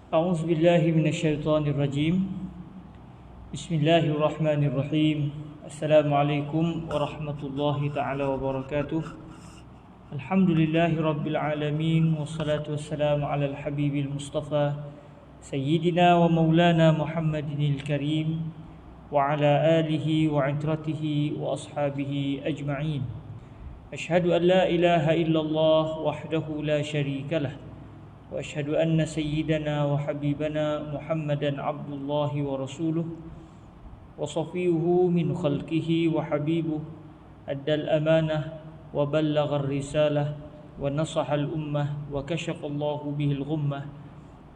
أعوذ بالله من الشيطان الرجيم. بسم الله الرحمن الرحيم. السلام عليكم ورحمة الله تعالى وبركاته. الحمد لله رب العالمين، والصلاة والسلام على الحبيب المصطفى سيدنا ومولانا محمد الكريم وعلى آله وعترته وأصحابه أجمعين. أشهد أن لا إله إلا الله وحده لا شريك له، وأشهد أن سيدنا وحبيبنا محمدا عبد الله ورسوله وصفيه من خلقه وحبيبه، أدى الأمانة وبلغ الرسالة ونصح الأمة وكشف الله به الغمة.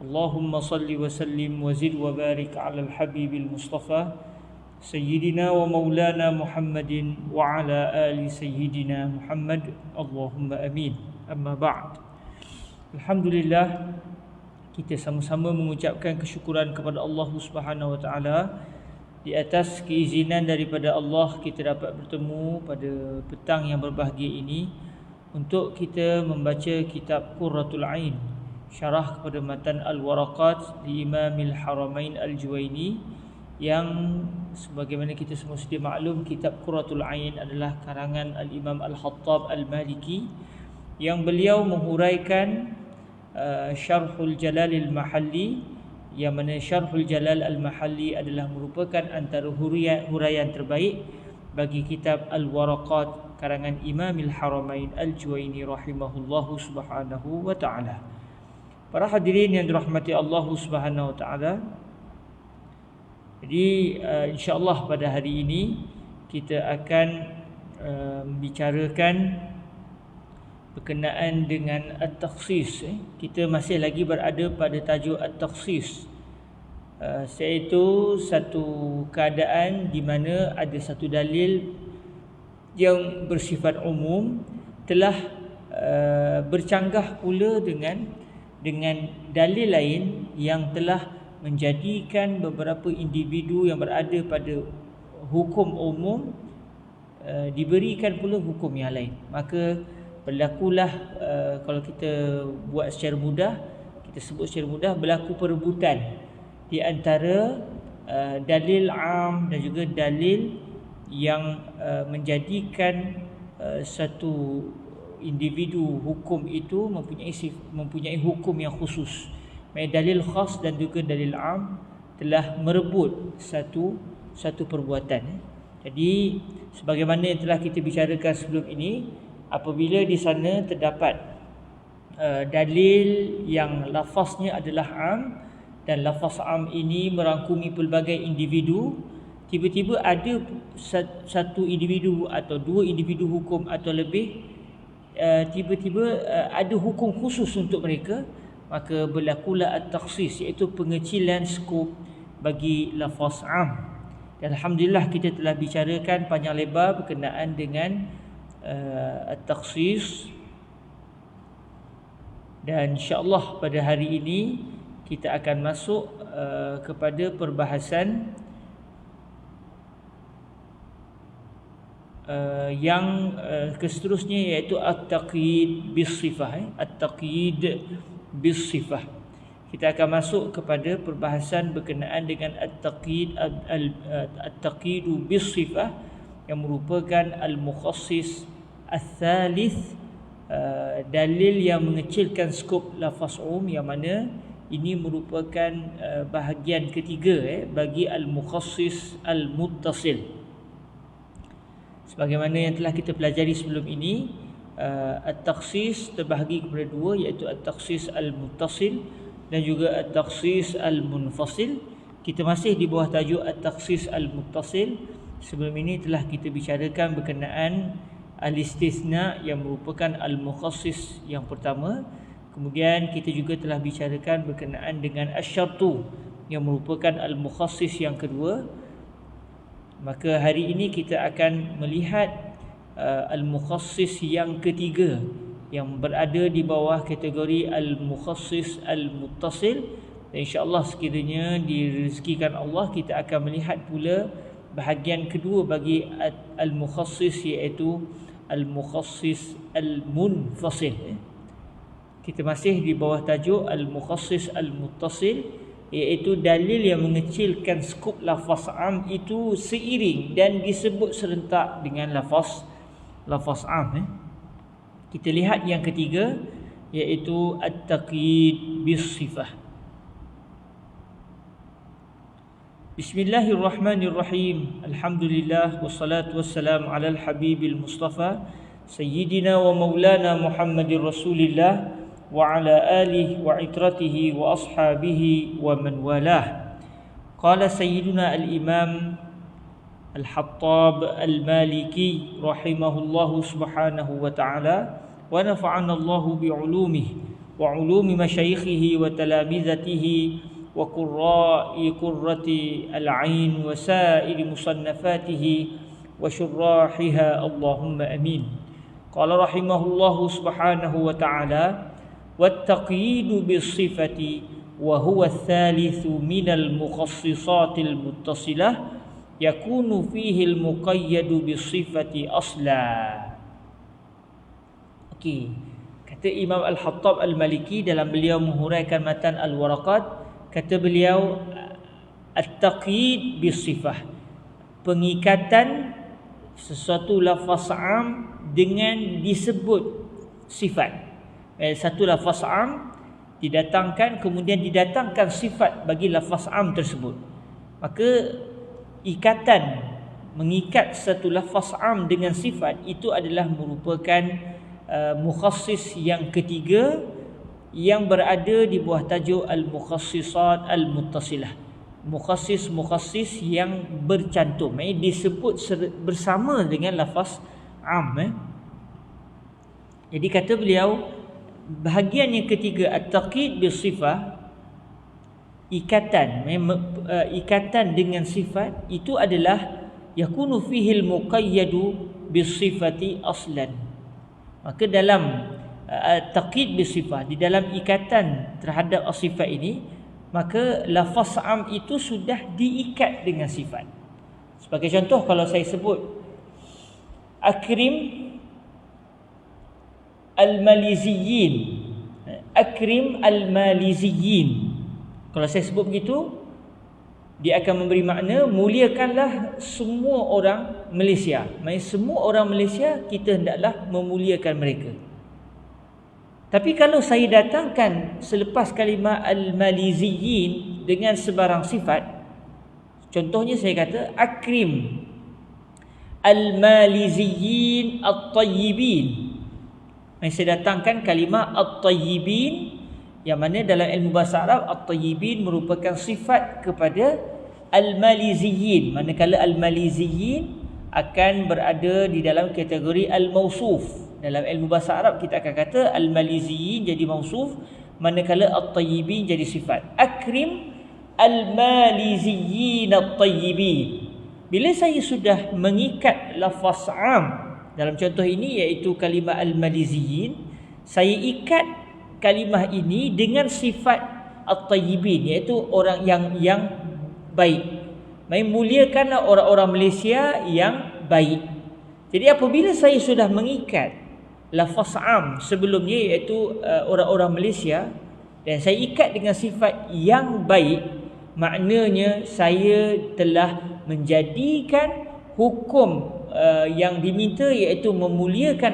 اللهم صل وسلم وزد وبارك على الحبيب المصطفى سيدنا ومولانا محمد وعلى آل سيدنا محمد، اللهم أمين. أما بعد, Alhamdulillah, kita sama-sama mengucapkan kesyukuran kepada Allah Subhanahu Wa Taala di atas keizinan daripada Allah kita dapat bertemu pada petang yang berbahagia ini untuk kita membaca kitab Qurratul Ain, syarah kepada matan Al-Waraqat di Imamil Haramain Al-Juwaini, yang sebagaimana kita semua sedia maklum, kitab Qurratul Ain adalah karangan Al-Imam Al-Hattab Al-Maliki, yang beliau menghuraikan Syarhul Jalal Al-Mahalli, yang mana Syarhul Jalal Al-Mahalli adalah merupakan antara huraian terbaik bagi kitab Al-Waraqat karangan Imamil Haramain Al-Juwaini rahimahullahu subhanahu wa ta'ala. Para hadirin yang dirahmati Allah subhanahu wa ta'ala, jadi insya-Allah pada hari ini kita akan membicarakan berkenaan dengan at-takhsis. Kita masih lagi berada pada tajuk at-takhsis, iaitu satu keadaan di mana ada satu dalil yang bersifat umum telah bercanggah pula dengan dalil lain yang telah menjadikan beberapa individu yang berada pada hukum umum diberikan pula hukum yang lain. Maka berlakulah, kalau kita buat secara mudah, kita sebut secara mudah, berlaku perebutan di antara dalil am dan juga dalil yang menjadikan satu individu hukum itu mempunyai hukum yang khusus. Dalil khas dan juga dalil am telah merebut satu perbuatan. Jadi sebagaimana yang telah kita bicarakan sebelum ini, apabila di sana terdapat dalil yang lafaznya adalah am, dan lafaz am ini merangkumi pelbagai individu, tiba-tiba ada satu individu atau dua individu hukum atau lebih, tiba-tiba ada hukum khusus untuk mereka, maka berlakulah at-takhsis, iaitu pengecilan skop bagi lafaz am. Dan alhamdulillah kita telah bicarakan panjang lebar berkenaan dengan at-takhsis, dan insya-Allah pada hari ini kita akan masuk kepada perbahasan yang seterusnya, iaitu at-taqyid bis-sifah. At-taqyid bis-sifah. Kita akan masuk kepada perbahasan berkenaan dengan at-taqyid bis-sifah, yang merupakan al-mukhassis al-thalith, dalil yang mengecilkan skop lafaz yang mana ini merupakan bahagian ketiga bagi al-mukhassis al-muttasil. Sebagaimana yang telah kita pelajari sebelum ini, at-takhsis terbahagi kepada dua, iaitu at-takhsis al-muttasil dan juga at-takhsis al-munfasil. Kita masih di bawah tajuk at-takhsis al-muttasil. Sebelum ini telah kita bicarakan berkenaan al-istisna, yang merupakan al-mukhassis yang pertama. Kemudian kita juga telah bicarakan berkenaan dengan asy-syartu, yang merupakan al-mukhassis yang kedua. Maka hari ini kita akan melihat al-mukhassis yang ketiga, yang berada di bawah kategori al-mukhassis al-muttasil. Dan insya-Allah sekiranya direzekikan Allah, kita akan melihat pula bahagian kedua bagi al-mukhassis, iaitu al-mukhassis al-munfasil. Kita masih di bawah tajuk Al-Mukhassis Al-Muttasil, iaitu dalil yang mengecilkan skop lafaz am itu seiring dan disebut serentak dengan lafaz am. Kita lihat yang ketiga, iaitu at-taqyid bis-sifah. Bismillahirrahmanirrahim. Alhamdulillah wassalatu wassalamu ala al-habibil mustafa sayyidina wa maulana Muhammadir Rasulillah wa ala alihi wa itratihi wa ashabihi wa man walah. Qala sayyiduna al-imam al-Hattab al-Maliki rahimahullahu subhanahu wa ta'ala wa nafa'ana Allahu bi'ulumihi wa ulumi masyayikhihi wa talamizatihi wa qurra'i qurrati al-'ain wa sa'iri musannafatihi wa syurrahiha, Allahumma amin. Qala rahimahullahu subhanahu wa ta'ala والتقييد بالصفة وهو الثالث من المخصصات المتصلة يكون فيه المقيد بالصفة أصلا. Okey, kata Imam Al-Hattab Al-Maliki dalam beliau menghuraikan matan Al-Waraqat, kata beliau at-taqyid bis-sifah, pengikatan sesuatu lafaz am dengan disebut sifat. Satu lafaz am didatangkan, kemudian didatangkan sifat bagi lafaz am tersebut. Maka ikatan, mengikat satu lafaz am dengan sifat itu adalah merupakan mukhassis yang ketiga yang berada di bawah tajuk al-mukhassisat al-muttasilah. Mukhassis yang bercantum, disebut bersama dengan lafaz am. Jadi kata beliau, bahagian yang ketiga at-taqyid bis-sifah, ikatan dengan sifat itu adalah yakunu fihi al-muqayyadu bis-sifati aslan. Maka dalam taqyid bis-sifah, di dalam ikatan terhadap sifat ini, maka lafaz am itu sudah diikat dengan sifat. Sebagai contoh, kalau saya sebut akrim al-maliziyin, akrim al-maliziyin, kalau saya sebut begitu, dia akan memberi makna muliakanlah semua orang Malaysia. Maksudnya semua orang Malaysia kita hendaklah memuliakan mereka. Tapi kalau saya datangkan selepas kalimah al-maliziyin dengan sebarang sifat, contohnya saya kata akrim al-maliziyin at-tayyibin. Saya datangkan kalimah at-tayyibin, yang mana dalam ilmu bahasa Arab at-tayyibin merupakan sifat kepada al-maliziyin, manakala al-maliziyin akan berada di dalam kategori al-mausuf. Dalam ilmu bahasa Arab kita akan kata al-maliziyin jadi mausuf, manakala at-tayyibin jadi sifat. Akrim al-maliziyin at-tayyibin. Bila saya sudah mengikat lafaz am dalam contoh ini, iaitu kalimah al-maliziyin, saya ikat kalimah ini dengan sifat at-tayyibin, iaitu orang yang baik. Muliakanlah orang-orang Malaysia yang baik. Jadi apabila saya sudah mengikat lafaz am sebelumnya, iaitu orang-orang Malaysia, dan saya ikat dengan sifat yang baik, maknanya saya telah menjadikan hukum yang diminta, iaitu memuliakan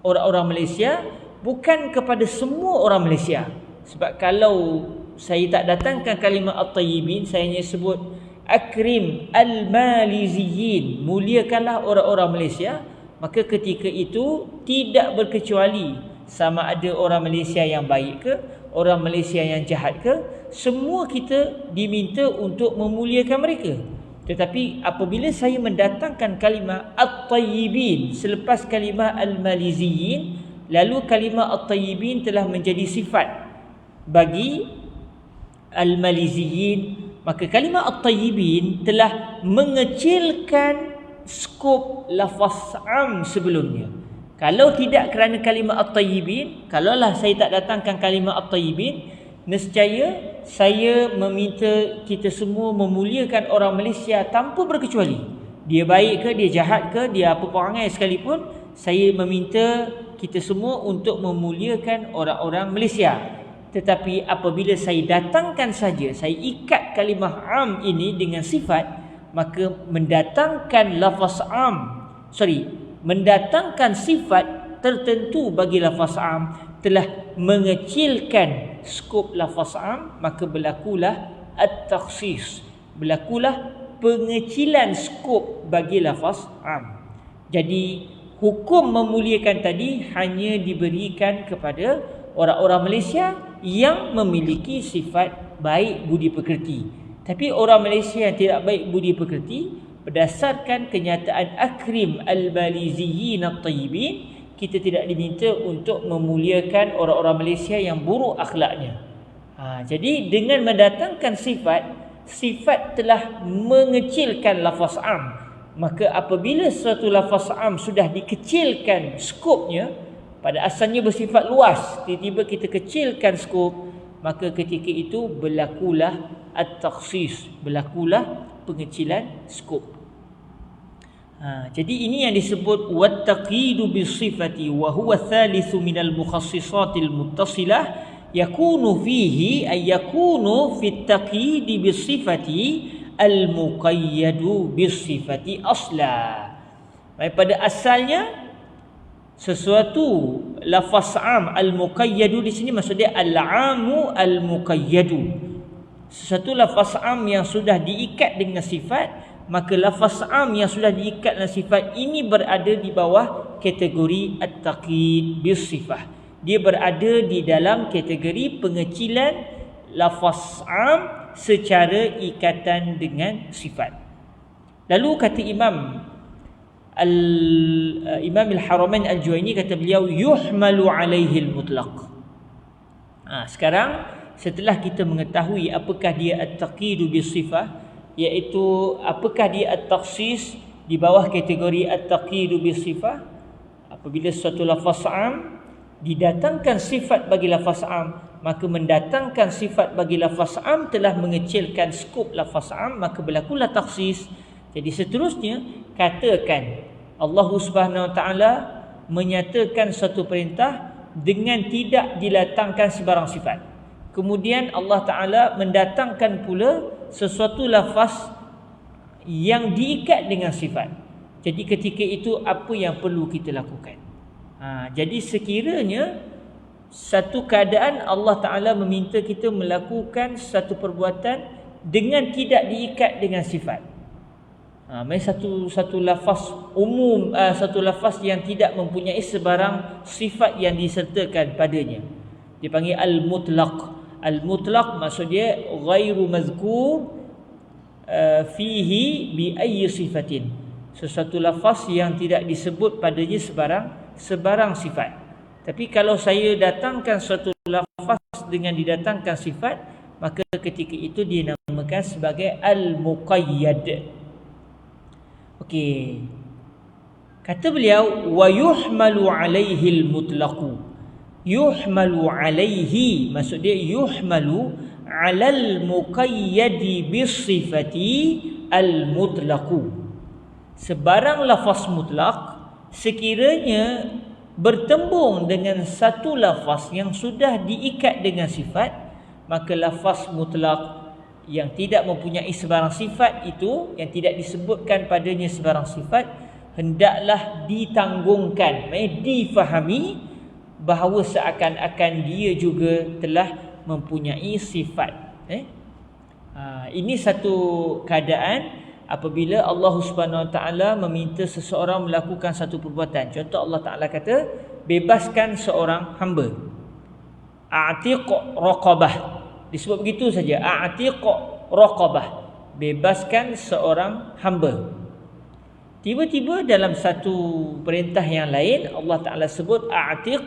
orang-orang Malaysia, bukan kepada semua orang Malaysia. Sebab kalau saya tak datangkan kalimah at-tayyibin, saya hanya sebut akrim al-maliziyin, muliakanlah orang-orang Malaysia, maka ketika itu tidak berkecuali sama ada orang Malaysia yang baik ke, orang Malaysia yang jahat ke, semua kita diminta untuk memuliakan mereka. Tetapi apabila saya mendatangkan kalimah at-tayyibin selepas kalimah al-maliziyin, lalu kalimah at-tayyibin telah menjadi sifat bagi al-maliziyin, maka kalimah at-tayyibin telah mengecilkan skop lafaz am sebelumnya. Kalau tidak kerana kalimah at-tayyibin, kalaulah saya tak datangkan kalimah at-tayyibin, nescaya saya meminta kita semua memuliakan orang Malaysia tanpa berkecuali. Dia baik ke, dia jahat ke, dia apa perangai sekalipun, saya meminta kita semua untuk memuliakan orang-orang Malaysia. Tetapi apabila saya datangkan saja, saya ikat kalimah am ini dengan sifat, maka mendatangkan sifat tertentu bagi lafaz am telah mengecilkan skop lafaz am, maka berlakulah at-takhsis, berlakulah pengecilan skop bagi lafaz am. Jadi hukum memuliakan tadi hanya diberikan kepada orang-orang Malaysia yang memiliki sifat baik budi pekerti. Tapi orang Malaysia yang tidak baik budi pekerti, berdasarkan kenyataan Akrim al-Baliziyyin at-Tayyibin, kita tidak diminta untuk memuliakan orang-orang Malaysia yang buruk akhlaknya. Jadi dengan mendatangkan sifat telah mengecilkan lafaz am. Maka apabila suatu lafaz am sudah dikecilkan skopnya, pada asalnya bersifat luas, tiba-tiba kita kecilkan skop, maka ketika itu berlakulah at-takhsis, berlakulah pengecilan skop. Jadi ini yang disebut wattaqidu bisifati wa huwa thalithu minal mukhassisatil muttasilah yakunu fihi ay yakunu fit taqidi bisifati al muqayyadu bisifati asla. Pada asalnya sesuatu lafaz am al muqayyadu di sini maksudnya al amu al muqayyadu, sesuatu lafaz am yang sudah diikat dengan sifat, maka lafaz am yang sudah diikat dengan sifat ini berada di bawah kategori at-taqid bis-sifah. Dia berada di dalam kategori pengecilan lafaz am secara ikatan dengan sifat. Lalu kata Imam Al-Haramain Al-Juwaini, kata beliau yuhmalu alaihi al-mutlaq. Sekarang setelah kita mengetahui apakah dia at-taqid bis-sifah, iaitu apakah dia at-takhsis di bawah kategori at-taqid bis-sifah, apabila suatu lafaz am didatangkan sifat bagi lafaz am, maka mendatangkan sifat bagi lafaz am telah mengecilkan skop lafaz am, maka berlakulah takhsis. Jadi seterusnya, katakan Allah Subhanahu Wa Taala menyatakan satu perintah dengan tidak didatangkan sebarang sifat. Kemudian Allah Taala mendatangkan pula sesuatu lafaz yang diikat dengan sifat. Jadi ketika itu apa yang perlu kita lakukan? Jadi sekiranya satu keadaan Allah Ta'ala meminta kita melakukan satu perbuatan dengan tidak diikat dengan sifat. Satu lafaz umum, satu lafaz yang tidak mempunyai sebarang sifat yang disertakan padanya, dipanggil al-mutlaq. Al-mutlaq maksudnya ghairu mazkur fihi bi ayyi sifatin, sesuatu lafaz yang tidak disebut padanya sebarang sifat. Tapi kalau saya datangkan suatu lafaz dengan didatangkan sifat, maka ketika itu dinamakan sebagai al-muqayyad. Okey. Kata beliau wa yuhmalu alaihi al-mutlaqu. Yuhmalu alaihi maksudnya yuhmalu alal muqayyadi bisifati al-mutlaqu. Sebarang lafaz mutlak sekiranya bertembung dengan satu lafaz yang sudah diikat dengan sifat, maka lafaz mutlak yang tidak mempunyai sebarang sifat itu, yang tidak disebutkan padanya sebarang sifat, hendaklah ditanggungkan, difahami bahawa seakan-akan dia juga telah mempunyai sifat. Ini satu keadaan apabila Allah Subhanahu Wa Taala meminta seseorang melakukan satu perbuatan. Contoh, Allah Taala kata bebaskan seorang hamba. A'tiq raqabah. Disebut begitu saja, a'tiq raqabah, bebaskan seorang hamba. Tiba-tiba dalam satu perintah yang lain Allah Taala sebut a'tiq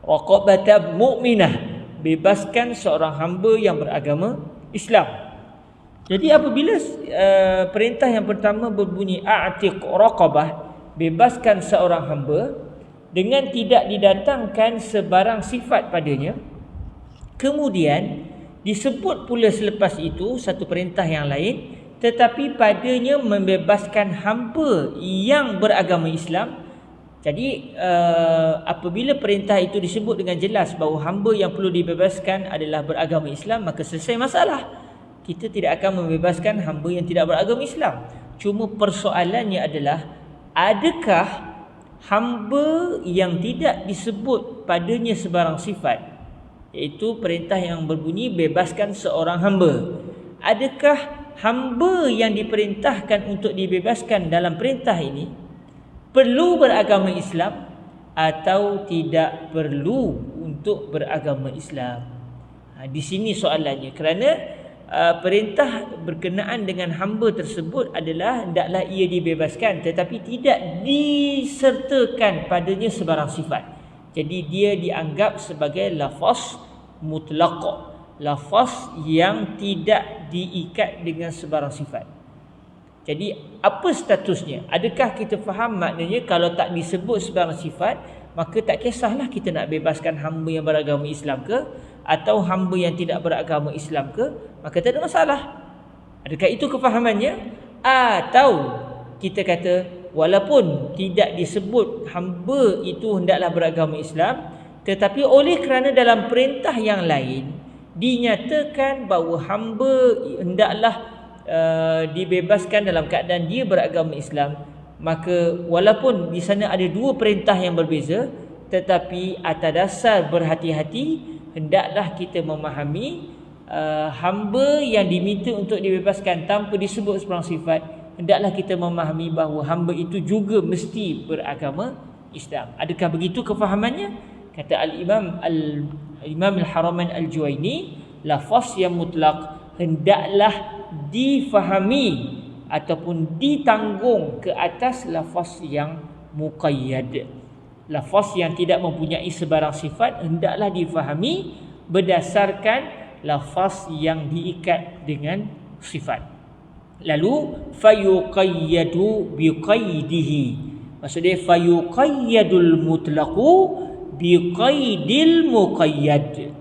raqabatan mu'minah, bebaskan seorang hamba yang beragama Islam. Jadi apabila perintah yang pertama berbunyi a'tiq raqabah, bebaskan seorang hamba, dengan tidak didatangkan sebarang sifat padanya, kemudian disebut pula selepas itu satu perintah yang lain, tetapi padanya membebaskan hamba yang beragama Islam. Jadi apabila perintah itu disebut dengan jelas bahawa hamba yang perlu dibebaskan adalah beragama Islam, maka selesai masalah. Kita tidak akan membebaskan hamba yang tidak beragama Islam. Cuma persoalannya adalah, adakah hamba yang tidak disebut padanya sebarang sifat, iaitu perintah yang berbunyi bebaskan seorang hamba, adakah hamba yang diperintahkan untuk dibebaskan dalam perintah ini perlu beragama Islam atau tidak perlu untuk beragama Islam? Di sini soalannya. Kerana perintah berkenaan dengan hamba tersebut adalah hendaklah ia dibebaskan, tetapi tidak disertakan padanya sebarang sifat. Jadi dia dianggap sebagai lafaz mutlaq, lafaz yang tidak diikat dengan sebarang sifat. Jadi apa statusnya? Adakah kita faham maknanya kalau tak disebut sebarang sifat, maka tak kisahlah kita nak bebaskan hamba yang beragama Islam ke atau hamba yang tidak beragama Islam ke, maka tak ada masalah. Adakah itu kefahamannya? Atau kita kata walaupun tidak disebut hamba itu hendaklah beragama Islam, tetapi oleh kerana dalam perintah yang lain dinyatakan bahawa hamba hendaklah dibebaskan dalam keadaan dia beragama Islam, maka walaupun di sana ada dua perintah yang berbeza, tetapi atas dasar berhati-hati hendaklah kita memahami hamba yang diminta untuk dibebaskan tanpa disebut sebarang sifat, hendaklah kita memahami bahawa hamba itu juga mesti beragama Islam. Adakah begitu kefahamannya? Kata Al-Imam Al-Haramain Al-Juwaini, lafaz yang mutlak hendaklah difahami ataupun ditanggung ke atas lafaz yang muqayyad. Lafaz yang tidak mempunyai sebarang sifat hendaklah difahami berdasarkan lafaz yang diikat dengan sifat. Lalu fayuqayyadu biqaidihi, maksudnya fayuqayyadul mutlaqu biqaidil muqayyad.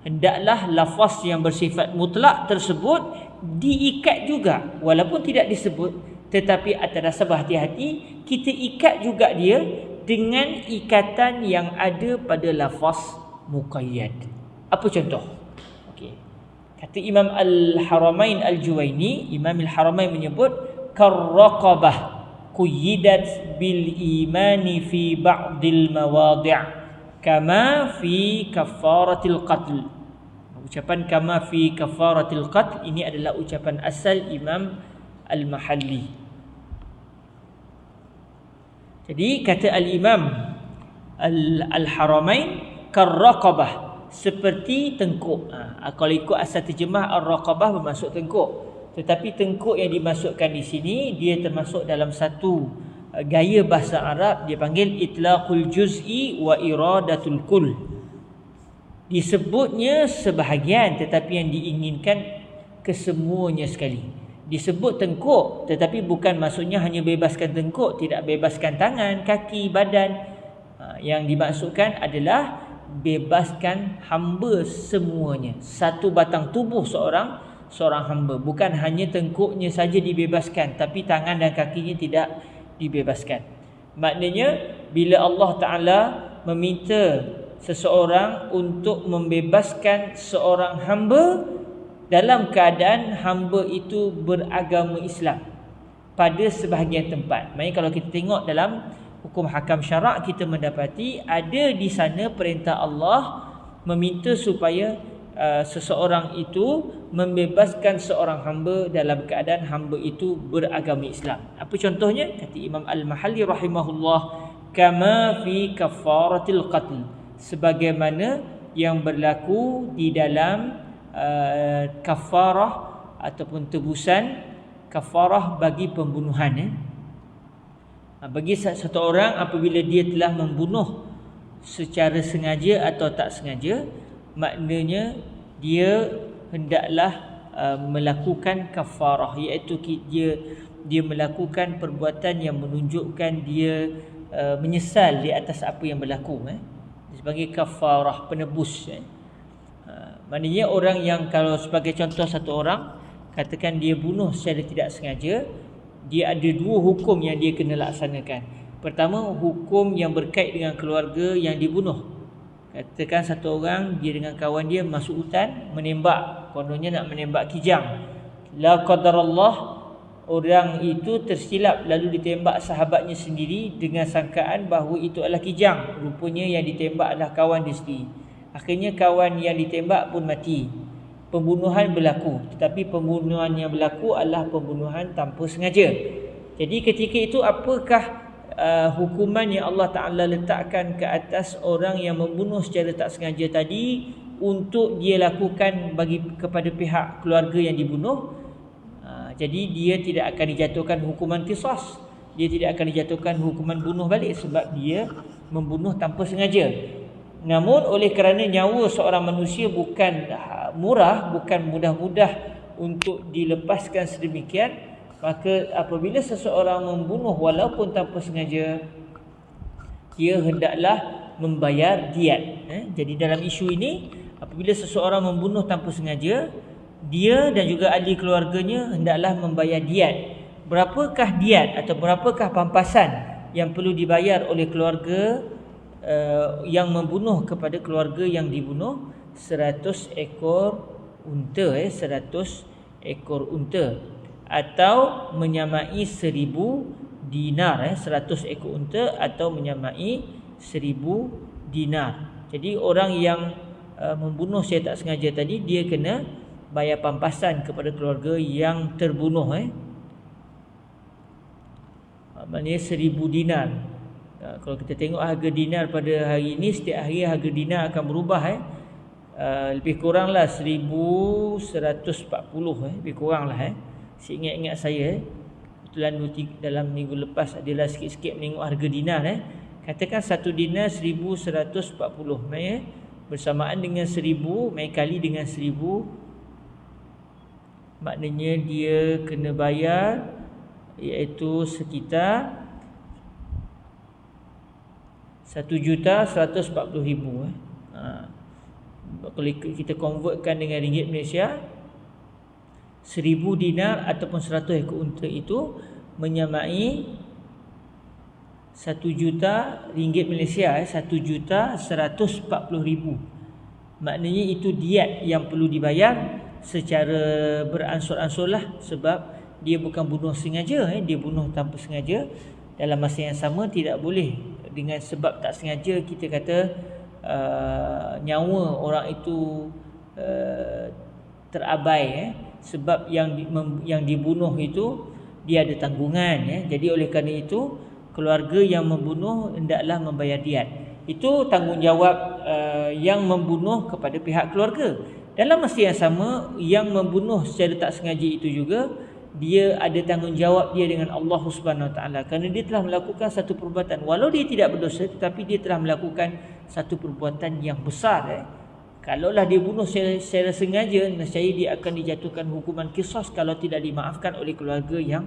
Hendaklah lafaz yang bersifat mutlak tersebut diikat juga, walaupun tidak disebut, tetapi atas dasar berhati-hati kita ikat juga dia dengan ikatan yang ada pada lafaz muqayyad. Apa contoh? Okey. Kata Imam Al-Haramain Al-Juwaini, Imam Al-Haramain menyebut karraqabah quyyidat bil imani fi ba'dil mawadi' kama fi kafaratil qatl. Ucapan kama fi kafaratil qatl ini adalah ucapan asal Imam Al-Mahalli. Jadi kata Al-Imam Al-Haramain, karraqabah, seperti tengkuk. Kalau ikut asal terjemah, ar-raqabah bermaksud tengkuk, tetapi tengkuk yang dimasukkan di sini dia termasuk dalam satu gaya bahasa Arab, dia panggil itlaqul juz'i wa iradatul kull. Disebutnya sebahagian tetapi yang diinginkan kesemuanya sekali. Disebut tengkuk tetapi bukan maksudnya hanya bebaskan tengkuk, tidak bebaskan tangan, kaki, badan. Yang dimaksudkan adalah bebaskan hamba semuanya, satu batang tubuh seorang hamba. Bukan hanya tengkuknya saja dibebaskan, tapi tangan dan kakinya tidak dibebaskan. Maknanya bila Allah Ta'ala meminta seseorang untuk membebaskan seorang hamba dalam keadaan hamba itu beragama Islam pada sebahagian tempat. Maksudnya kalau kita tengok dalam hukum hakam syarak, kita mendapati ada di sana perintah Allah meminta supaya seseorang itu membebaskan seorang hamba dalam keadaan hamba itu beragama Islam. Apa contohnya? Kata Imam Al-Mahalli rahimahullah, kama fi kafaratil qatl, sebagaimana yang berlaku di dalam kafarah ataupun tebusan kafarah bagi pembunuhan. Bagi satu orang apabila dia telah membunuh secara sengaja atau tak sengaja, maknanya dia hendaklah melakukan kafarah, iaitu dia melakukan perbuatan yang menunjukkan dia menyesal di atas apa yang berlaku. Sebagai kafarah, penebus. Maknanya orang yang, kalau sebagai contoh satu orang, katakan dia bunuh secara tidak sengaja, dia ada dua hukum yang dia kena laksanakan. Pertama, hukum yang berkait dengan keluarga yang dibunuh. Katakan satu orang, dia dengan kawan dia masuk hutan, menembak, kononnya nak menembak kijang. La qadarallah, orang itu tersilap lalu ditembak sahabatnya sendiri dengan sangkaan bahawa itu adalah kijang. Rupanya yang ditembak adalah kawan dia sendiri. Akhirnya kawan yang ditembak pun mati. Pembunuhan berlaku, tetapi pembunuhan yang berlaku adalah pembunuhan tanpa sengaja. Jadi ketika itu apakah hukuman yang Allah Ta'ala letakkan ke atas orang yang membunuh secara tak sengaja tadi untuk dia lakukan kepada pihak keluarga yang dibunuh? Jadi dia tidak akan dijatuhkan hukuman qisas. Dia tidak akan dijatuhkan hukuman bunuh balik sebab dia membunuh tanpa sengaja. Namun oleh kerana nyawa seorang manusia bukan murah, bukan mudah-mudah untuk dilepaskan sedemikian, maka apabila seseorang membunuh walaupun tanpa sengaja, dia hendaklah membayar diat. Jadi dalam isu ini, apabila seseorang membunuh tanpa sengaja, dia dan juga ahli keluarganya hendaklah membayar diat. Berapakah diat atau berapakah pampasan yang perlu dibayar oleh keluarga yang membunuh kepada keluarga yang dibunuh? 100 ekor unta, 100 ekor unta, atau menyamai 1000 dinar, 100 ekor unta atau menyamai 1000 dinar. Jadi orang yang membunuh secara tak sengaja tadi, dia kena bayar pampasan kepada keluarga yang terbunuh. Maknanya 1000 dinar. Kalau kita tengok harga dinar pada hari ini, setiap hari harga dinar akan berubah. Lebih kuranglah 1140, lebih kuranglah. Seingat-ingat saya, kebetulan dalam minggu lepas adalah sikit-sikit menengok harga dinar. Katakan 1 dinar 1140, bersamaan dengan 1000 kali dengan 1000, maknanya dia kena bayar iaitu sekitar 1,140,000. Kalau kita convertkan dengan ringgit Malaysia, 1000 dinar ataupun 100 ekor unta itu menyamai 1 juta ringgit Malaysia, 1,140,000. Maknanya itu diat yang perlu dibayar secara beransur-ansur lah, sebab dia bukan bunuh sengaja, dia bunuh tanpa sengaja. Dalam masa yang sama, tidak boleh dengan sebab tak sengaja kita kata nyawa orang itu terabai, sebab yang dibunuh itu dia ada tanggungan. Jadi oleh kerana itu, keluarga yang membunuh hendaklah membayar diat. Itu tanggungjawab yang membunuh kepada pihak keluarga. Dalam masa yang sama, yang membunuh secara tak sengaja itu juga, dia ada tanggungjawab dia dengan Allah Subhanahu Wa Taala, kerana dia telah melakukan satu perbuatan, walau dia tidak berdosa, tetapi dia telah melakukan satu perbuatan yang besar. Kalaulah dia bunuh secara sengaja, nescaya dia akan dijatuhkan hukuman qisas kalau tidak dimaafkan oleh keluarga yang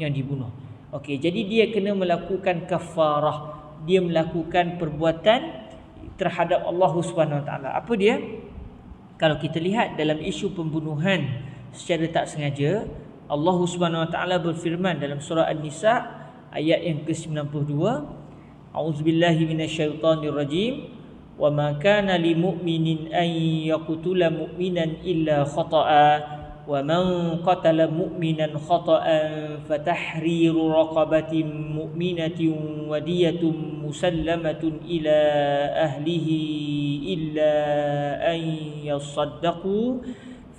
dibunuh. Okey, jadi dia kena melakukan kafarah. Dia melakukan perbuatan terhadap Allah Subhanahu Wa Taala. Apa dia? Kalau kita lihat dalam isu pembunuhan secara tak sengaja, Allah Subhanahu Wa Taala berfirman dalam surah An-Nisa ayat yang ke-92, A'udzubillahi minasyaitonirrajim. Wa ma kana lil mu'minin an yaqtula mu'minan illa khata'a wa man qatala mu'minan khata'an fatahriru raqabatin mu'minatin wa diyatun musallamatun ila ahlihi illa an yasaddaqu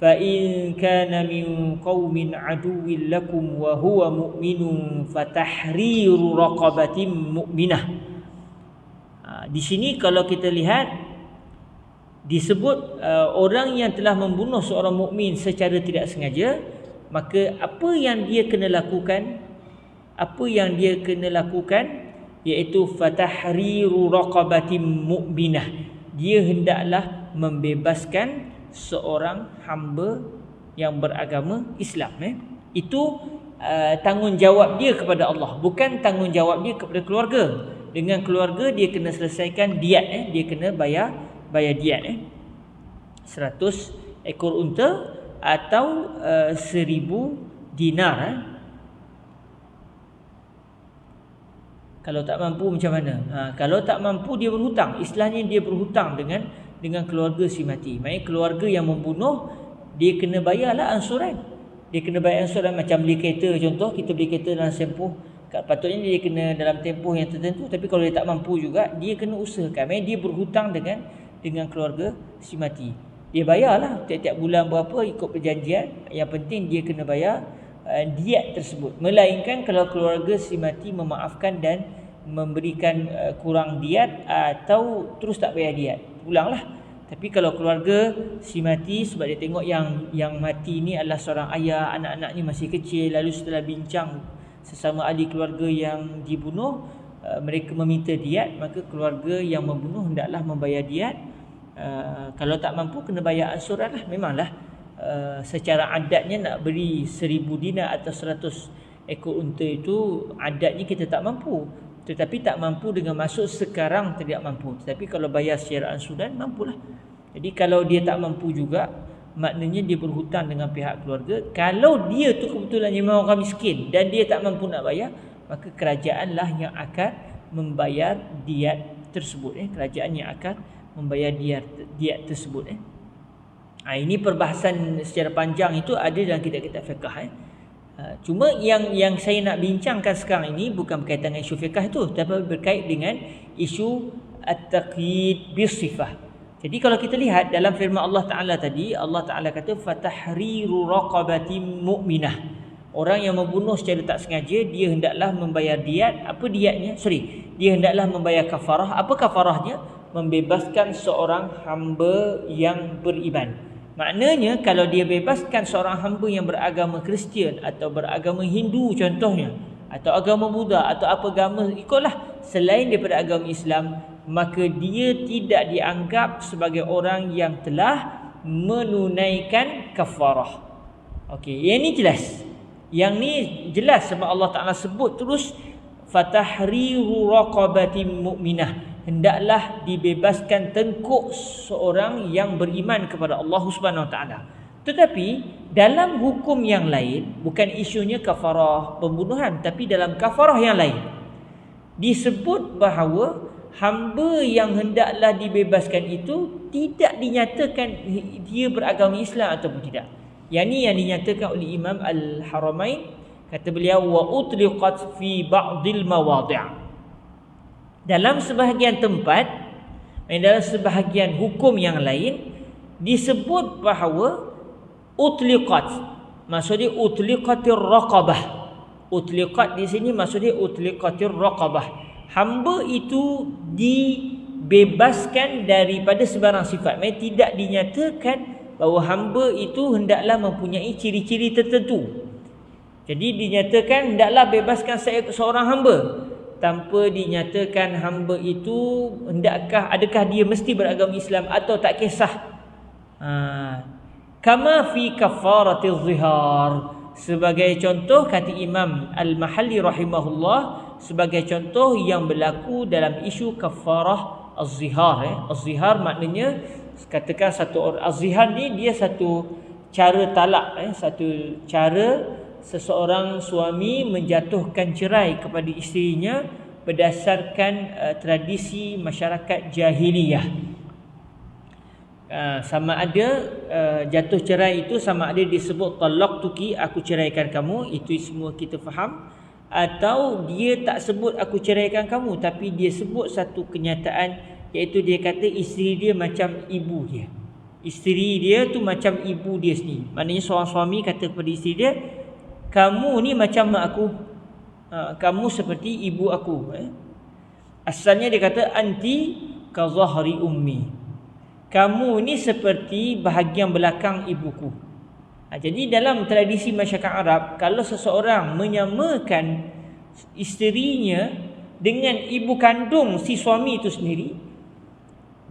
fa in kana min qaumin aduwwin lakum wa huwa mu'minun fatahriru raqabatin mu'minah. Di sini kalau kita lihat disebut orang yang telah membunuh seorang mukmin secara tidak sengaja, maka apa yang dia kena lakukan? Apa yang dia kena lakukan iaitu fatahriru raqabatin mu'minah. Dia hendaklah membebaskan seorang hamba yang beragama Islam. Itu tanggungjawab dia kepada Allah, bukan tanggungjawab dia kepada keluarga. Dengan keluarga dia kena selesaikan diat, dia kena bayar diat. 100 ekor unta atau 1000 dinar. Kalau tak mampu macam mana? Kalau tak mampu dia berhutang. Istilahnya dia berhutang dengan keluarga si mati. Maksudnya keluarga yang membunuh, dia kena bayarlah ansuran. Dia kena bayar ansuran macam beli kereta contoh. Kita beli kereta dalam tempoh, patutnya dia kena dalam tempoh yang tertentu. Tapi kalau dia tak mampu juga, dia kena usahakan. Maksudnya dia berhutang dengan keluarga si mati. Dia bayarlah tiap-tiap bulan berapa ikut perjanjian. Yang penting dia kena bayar diat tersebut. Melainkan kalau keluarga si mati memaafkan dan memberikan kurang diat atau terus tak bayar diat, pulanglah. Tapi kalau keluarga si mati, sebab dia tengok yang mati ni adalah seorang ayah, anak-anaknya masih kecil, lalu setelah bincang sesama ahli keluarga yang dibunuh, mereka meminta diat, maka keluarga yang membunuh hendaklah membayar diat. Kalau tak mampu kena bayar ansuran lah. Memanglah secara adatnya nak beri 1000 dinar atau 100 ekor unta itu adatnya kita tak mampu. Tetapi tak mampu dengan maksud sekarang tidak mampu. Tetapi kalau bayar secara ansuran, mampulah. Jadi kalau dia tak mampu juga, maknanya dia berhutang dengan pihak keluarga. Kalau dia tu kebetulan memang orang miskin dan dia tak mampu nak bayar, maka kerajaanlah yang akan membayar diat tersebut. Kerajaan yang akan membayar diat tersebut. Ini perbahasan secara panjang itu ada dalam kitab-kitab fiqh. Cuma yang saya nak bincangkan sekarang ini bukan berkaitan dengan isu fiqh itu, tapi berkait dengan isu at-taqyid bis-sifah. Jadi kalau kita lihat dalam firman Allah Ta'ala tadi, Allah Ta'ala kata fatahriru raqabatin mu'minah. Orang yang membunuh secara tak sengaja, dia hendaklah membayar diat. Apa diatnya? Dia hendaklah membayar kafarah. Apa kafarahnya? Membebaskan seorang hamba yang beriman. Maknanya kalau dia bebaskan seorang hamba yang beragama Kristian atau beragama Hindu contohnya, atau agama Buddha atau apa agama ikutlah selain daripada agama Islam, maka dia tidak dianggap sebagai orang yang telah menunaikan kafarah. Okey, yang ni jelas. Yang ni jelas sebab Allah Ta'ala sebut terus fatahriru raqabatin mu'minah. Hendaklah dibebaskan tengkuk seorang yang beriman kepada Allah Subhanahu Wa Taala. Tetapi dalam hukum yang lain, bukan isunya kafarah pembunuhan, tapi dalam kafarah yang lain disebut bahawa hamba yang hendaklah dibebaskan itu tidak dinyatakan dia beragama Islam ataupun tidak. Yang ni yang dinyatakan oleh Imam Al-Haramain, kata beliau wa utliqat fi ba'dil mawadhi'. Dalam sebahagian tempat, dalam sebahagian hukum yang lain disebut bahawa utliqat, maksudnya utliqatir raqabah. Utliqat di sini maksudnya utliqatir raqabah. Hamba itu dibebaskan daripada sebarang sifat. Maksudnya tidak dinyatakan bahawa hamba itu hendaklah mempunyai ciri-ciri tertentu. Jadi dinyatakan hendaklah bebaskan seorang hamba, tanpa dinyatakan hamba itu adakah dia mesti beragama Islam atau tak kisah. Kama fi kafaratiz zihar, sebagai contoh kata Imam Al-Mahalli rahimahullah, sebagai contoh yang berlaku dalam isu kafarah az-zihar. Az-zihar maknanya katakan satu orang, az-zihar ni dia satu cara talak, satu cara seseorang suami menjatuhkan cerai kepada isterinya berdasarkan tradisi masyarakat jahiliyah. Sama ada jatuh cerai itu sama ada disebut talaqtuki, aku ceraikan kamu, itu semua kita faham, atau dia tak sebut aku ceraikan kamu, tapi dia sebut satu kenyataan, iaitu dia kata isteri dia macam ibu dia. Isteri dia tu macam ibu dia sendiri. Maknanya seorang suami kata kepada isteri dia, kamu ni macam mak aku, kamu seperti ibu aku. Asalnya dia kata anti ka zahri ummi, kamu ni seperti bahagian belakang ibuku. Jadi dalam tradisi masyarakat Arab, kalau seseorang menyamakan isterinya dengan ibu kandung si suami itu sendiri,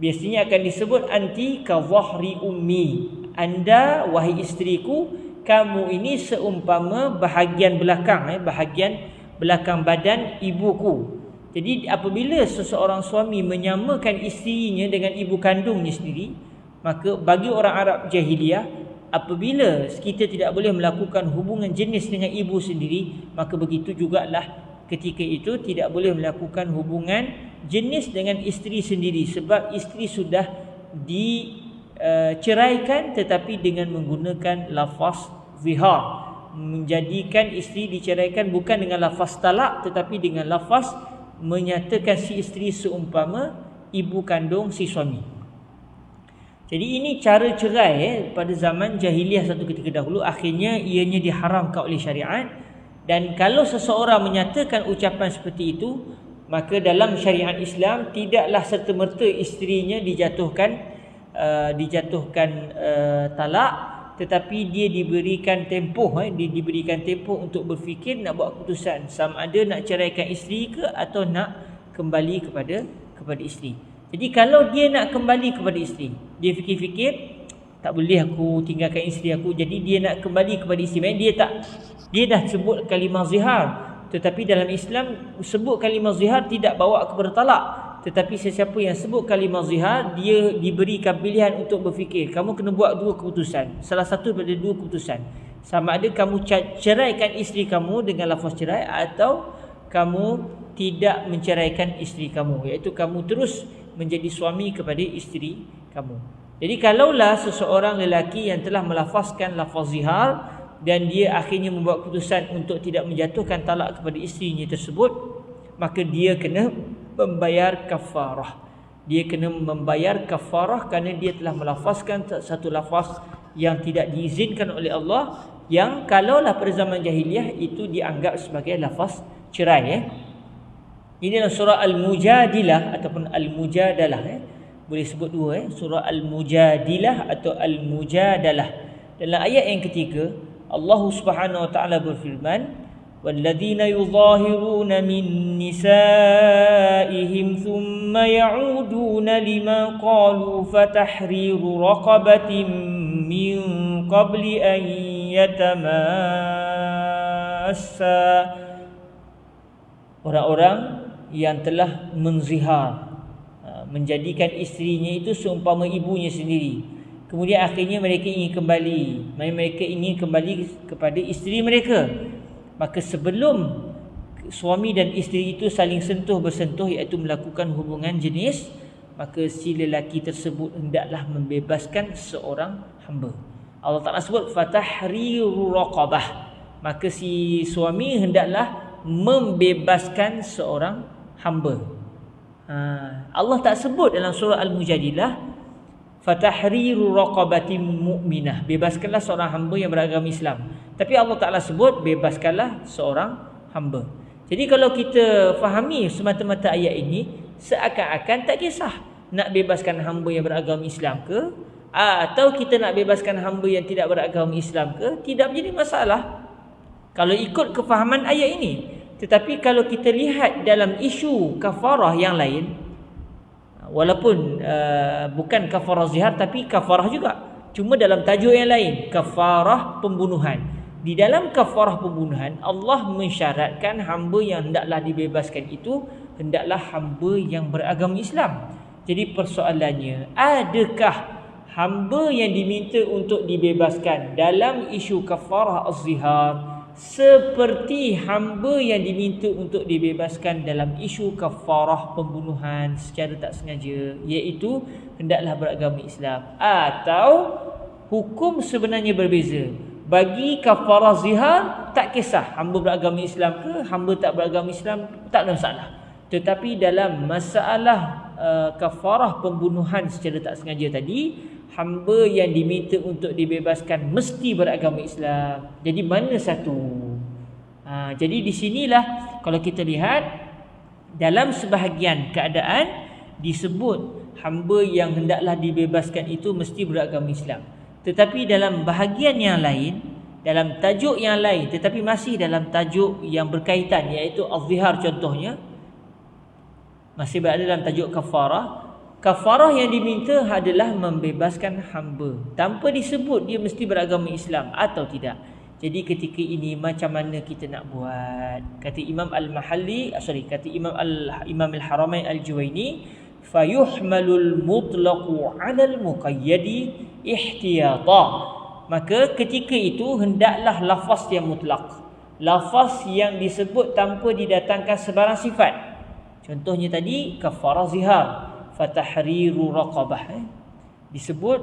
biasanya akan disebut anti ka zahri ummi, anda wahai isteriku, kamu ini seumpama bahagian belakang, bahagian belakang badan ibuku. Jadi apabila seseorang suami menyamakan isterinya dengan ibu kandungnya sendiri, maka bagi orang Arab jahiliyah, apabila kita tidak boleh melakukan hubungan jenis dengan ibu sendiri, maka begitu jugalah ketika itu tidak boleh melakukan hubungan jenis dengan isteri sendiri, sebab isteri sudah diceraikan tetapi dengan menggunakan lafaz zihar. Menjadikan isteri diceraikan bukan dengan lafaz talak tetapi dengan lafaz menyatakan si isteri seumpama ibu kandung si suami. Jadi ini cara cerai pada zaman jahiliah satu ketika dahulu. Akhirnya ianya diharamkan oleh syariat. Dan kalau seseorang menyatakan ucapan seperti itu, maka dalam syariat Islam tidaklah serta-merta isterinya dijatuhkan talak, tetapi dia diberikan tempoh diberikan tempoh untuk berfikir nak buat keputusan sama ada nak ceraikan isteri ke atau nak kembali kepada isteri. Jadi kalau dia nak kembali kepada isteri, dia fikir-fikir, tak boleh aku tinggalkan isteri aku, jadi dia nak kembali kepada isteri. Dia dah sebut kalimah zihar, tetapi dalam Islam sebut kalimah zihar tidak bawa kepada talak. Tetapi sesiapa yang sebut kalimah zihar, dia diberikan pilihan untuk berfikir. Kamu kena buat dua keputusan, salah satu daripada dua keputusan. Sama ada kamu ceraikan isteri kamu dengan lafaz cerai, atau kamu tidak menceraikan isteri kamu, iaitu kamu terus menjadi suami kepada isteri kamu. Jadi kalaulah seseorang lelaki yang telah melafazkan lafaz zihar dan dia akhirnya membuat keputusan untuk tidak menjatuhkan talak kepada isterinya tersebut, maka dia kena membayar kafarah. Dia kena membayar kafarah kerana dia telah melafazkan satu lafaz yang tidak diizinkan oleh Allah, yang kalaulah pada zaman jahiliah itu dianggap sebagai lafaz cerai. Ini dalam surah Al-Mujadilah ataupun Al-Mujadalah. Boleh sebut dua, surah Al-Mujadilah atau Al-Mujadalah. Dalam ayat yang ketiga, Allah Subhanahu wa taala berfirman, "Walladzina yudhahiruna min nisaihim thumma ya'uduna lima qalu fatahriru raqabatin min qabli an yatamassa." Orang-orang yang telah menzihar, menjadikan isterinya itu seumpama ibunya sendiri, kemudian akhirnya mereka ingin kembali kepada isteri mereka, maka sebelum suami dan isteri itu saling bersentuh iaitu melakukan hubungan jenis, maka si lelaki tersebut hendaklah membebaskan seorang hamba. Allah Ta'ala sebut fatahriru raqabah, maka si suami hendaklah membebaskan seorang hamba. Allah tak sebut dalam surah Al-Mujadilah fatahriru raqabatin mu'minah, bebaskanlah seorang hamba yang beragama Islam. Tapi Allah Ta'ala sebut bebaskanlah seorang hamba. Jadi kalau kita fahami semata-mata ayat ini, seakan-akan tak kisah nak bebaskan hamba yang beragama Islam ke, atau kita nak bebaskan hamba yang tidak beragama Islam ke, tidak menjadi masalah kalau ikut kefahaman ayat ini. Tetapi kalau kita lihat dalam isu kafarah yang lain, walaupun bukan kafarah zihar tapi kafarah juga, cuma dalam tajuk yang lain, kafarah pembunuhan. Di dalam kafarah pembunuhan, Allah mensyaratkan hamba yang hendaklah dibebaskan itu hendaklah hamba yang beragama Islam. Jadi persoalannya, adakah hamba yang diminta untuk dibebaskan dalam isu kafarah az-zihar seperti hamba yang diminta untuk dibebaskan dalam isu kafarah pembunuhan secara tak sengaja, iaitu hendaklah beragama Islam, atau hukum sebenarnya berbeza? Bagi kafarah zihar tak kisah hamba beragama Islam ke hamba tak beragama Islam, tak ada masalah. Tetapi dalam masalah kafarah pembunuhan secara tak sengaja tadi, hamba yang diminta untuk dibebaskan mesti beragama Islam. Jadi mana satu? Jadi di sinilah kalau kita lihat dalam sebahagian keadaan disebut hamba yang hendaklah dibebaskan itu mesti beragama Islam. Tetapi dalam bahagian yang lain, dalam tajuk yang lain, tetapi masih dalam tajuk yang berkaitan, iaitu az-zihar contohnya, masih berada dalam tajuk kafarah. Kafarah yang diminta adalah membebaskan hamba tanpa disebut dia mesti beragama Islam atau tidak. Jadi ketika ini macam mana kita nak buat? Kata Imam Imam Al-Haramain Al-Juwaini, fayuhmalul mutlaqu 'alal muqayyadi ihtiyata. Maka ketika itu hendaklah lafaz yang mutlak, lafaz yang disebut tanpa didatangkan sebarang sifat. Contohnya tadi kafarah zihar, fatahriru raqabah. Disebut,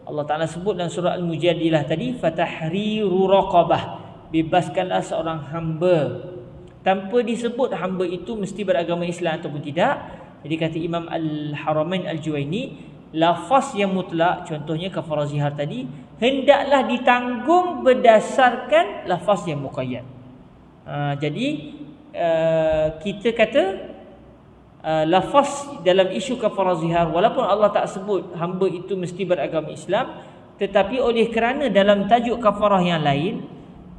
Allah Ta'ala sebut dalam surah Al-Mujadilah tadi, fatahriru raqabah, bebaskanlah seorang hamba. Tanpa disebut hamba itu mesti beragama Islam ataupun tidak. Jadi kata Imam Al-Haramain Al-Juwaini, lafaz yang mutlak, contohnya kafarah zihar tadi, hendaklah ditanggung berdasarkan lafaz yang muqayyad. Jadi kita kata lafaz dalam isu kafarah zihar, walaupun Allah tak sebut hamba itu mesti beragama Islam, tetapi oleh kerana dalam tajuk kafarah yang lain,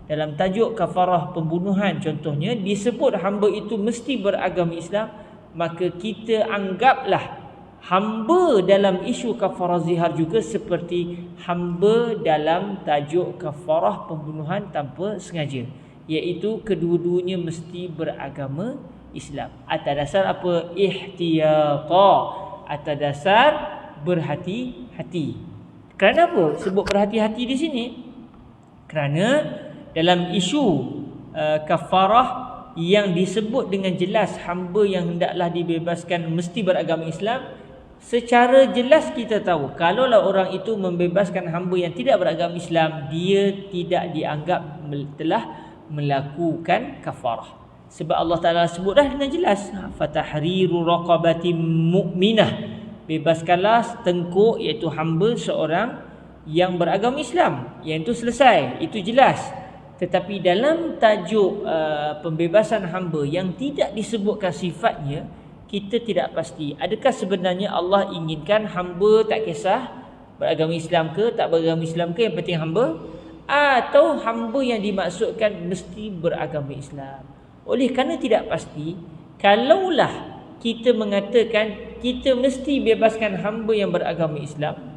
dalam tajuk kafarah pembunuhan contohnya, disebut hamba itu mesti beragama Islam, maka kita anggaplah hamba dalam isu kafarah zihar juga seperti hamba dalam tajuk kafarah pembunuhan tanpa sengaja, iaitu kedua-duanya mesti beragama Islam. Atas dasar apa? Ihtiyata, atas dasar berhati-hati. Kerana apa sebut berhati-hati di sini? Kerana dalam isu kafarah yang disebut dengan jelas hamba yang hendaklah dibebaskan mesti beragama Islam, secara jelas kita tahu kalaulah orang itu membebaskan hamba yang tidak beragama Islam, dia tidak dianggap telah melakukan kafarah. Sebab Allah Ta'ala sebut dah dengan jelas, fatahriru raqabatin mu'minah, bebaskanlah tengkuk iaitu hamba seorang yang beragama Islam. Yang itu selesai, itu jelas. Tetapi dalam tajuk pembebasan hamba yang tidak disebutkan sifatnya, kita tidak pasti adakah sebenarnya Allah inginkan hamba tak kisah beragama Islam ke tak beragama Islam ke, yang penting hamba, atau hamba yang dimaksudkan mesti beragama Islam. Oleh kerana tidak pasti, kalaulah kita mengatakan kita mesti bebaskan hamba yang beragama Islam,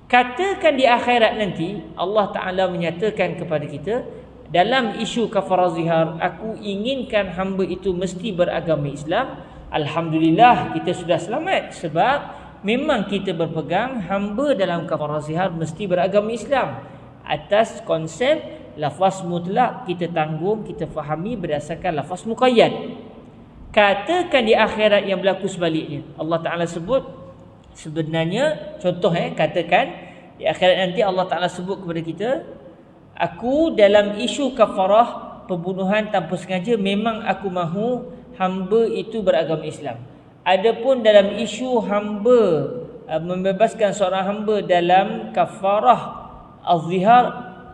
katakan di akhirat nanti Allah Ta'ala menyatakan kepada kita dalam isu kafarah zihar, aku inginkan hamba itu mesti beragama Islam, alhamdulillah kita sudah selamat, sebab memang kita berpegang hamba dalam kafarah zihar mesti beragama Islam. Atas konsep lafaz mutlak kita tanggung, kita fahami berdasarkan lafaz muqayyad. Katakan di akhirat yang berlaku sebaliknya, Allah Ta'ala sebut sebenarnya, contoh katakan di akhirat nanti Allah Ta'ala sebut kepada kita, aku dalam isu kafarah pembunuhan tanpa sengaja memang aku mahu hamba itu beragama Islam. Adapun dalam isu hamba membebaskan seorang hamba dalam kafarah az-zihar,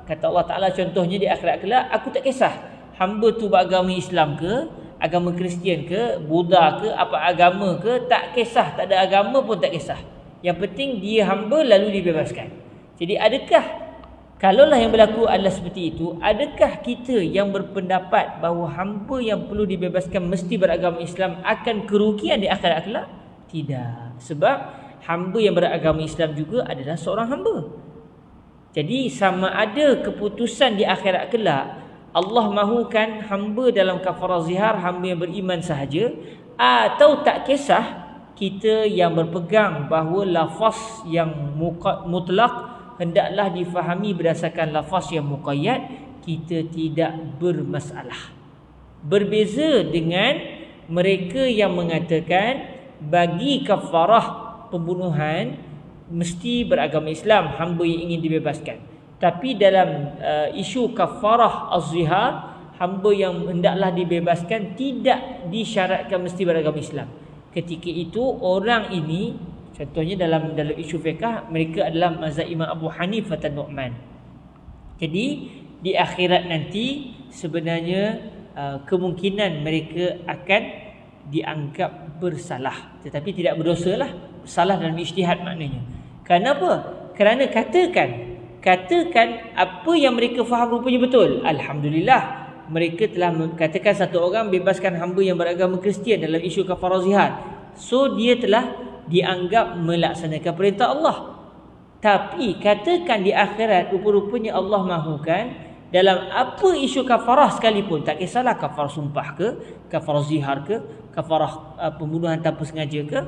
kata Allah Ta'ala contohnya di akhirat kelak, aku tak kisah hamba tu beragama Islam ke, agama Kristian ke, Buddha ke, apa agama ke, tak kisah, tak ada agama pun tak kisah. Yang penting dia hamba lalu dibebaskan. Jadi adakah, kalaulah yang berlaku adalah seperti itu, adakah kita yang berpendapat bahawa hamba yang perlu dibebaskan mesti beragama Islam akan kerugian di akhirat kelak? Tidak. Sebab hamba yang beragama Islam juga adalah seorang hamba. Jadi sama ada keputusan di akhirat kelak, Allah mahukan hamba dalam kafarah zihar hamba yang beriman sahaja, atau tak kisah, kita yang berpegang bahawa lafaz yang mutlak hendaklah difahami berdasarkan lafaz yang muqayyad, kita tidak bermasalah. Berbeza dengan mereka yang mengatakan bagi kafarah pembunuhan mesti beragama Islam hamba yang ingin dibebaskan. Tapi dalam isu kafarah az-zihar, hamba yang hendaklah dibebaskan tidak disyaratkan mesti beragama Islam. Ketika itu orang ini, contohnya dalam isu fiqh, mereka adalah mazhab Imam Abu Hanifah dan Nu'man. Jadi di akhirat nanti sebenarnya kemungkinan mereka akan dianggap bersalah, tetapi tidak berdosa lah. Salah dalam ijtihad maknanya. Kenapa? Kerana katakan apa yang mereka faham rupanya betul. Alhamdulillah, mereka telah katakan satu orang bebaskan hamba yang beragama Kristian dalam isu kafarah zihar. So dia telah dianggap melaksanakan perintah Allah. Tapi katakan di akhirat rupa-rupanya Allah mahukan dalam apa isu kafarah sekalipun, tak kisahlah kafarah sumpah ke, kafarah zihar ke, kafarah pembunuhan tanpa sengaja ke,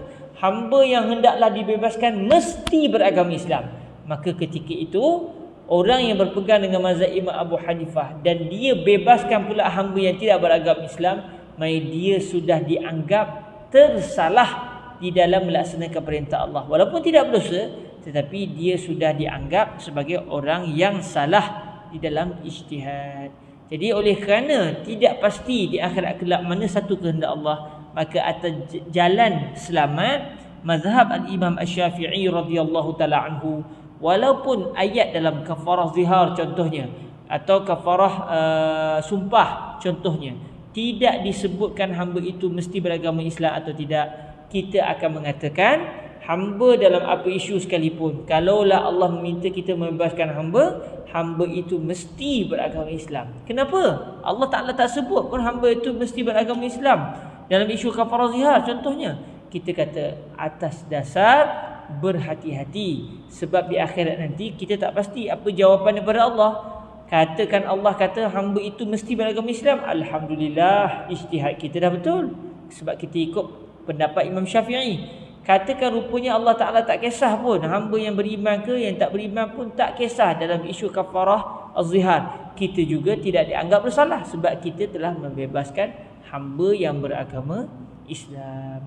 hamba yang hendaklah dibebaskan mesti beragama Islam. Maka ketika itu orang yang berpegang dengan mazhab Imam Abu Hanifah dan dia bebaskan pula hamba yang tidak beragama Islam, maka dia sudah dianggap tersalah di dalam melaksanakan perintah Allah. Walaupun tidak berdosa, tetapi dia sudah dianggap sebagai orang yang salah di dalam ijtihad. Jadi oleh kerana tidak pasti di akhirat kelak mana satu kehendak Allah, maka atas jalan selamat mazhab al-Imam Asy-Syafi'i radhiyallahu taala anhu, walaupun ayat dalam kafarah zihar contohnya atau kafarah sumpah contohnya tidak disebutkan hamba itu mesti beragama Islam atau tidak, kita akan mengatakan hamba dalam apa isu sekalipun, kalaulah Allah meminta kita membebaskan hamba itu mesti beragama Islam. Kenapa? Allah Ta'ala tak sebut pun hamba itu mesti beragama Islam dalam isu kafarah zihar contohnya. Kita kata atas dasar berhati-hati, sebab di akhirat nanti kita tak pasti apa jawapan daripada Allah. Katakan Allah kata hamba itu mesti beragama Islam, alhamdulillah ijtihad kita dah betul sebab kita ikut pendapat Imam Syafi'i. Katakan rupanya Allah Ta'ala tak kisah pun hamba yang beriman ke yang tak beriman pun tak kisah dalam isu kafarah az-zihar, kita juga tidak dianggap bersalah sebab kita telah membebaskan hamba yang beragama Islam.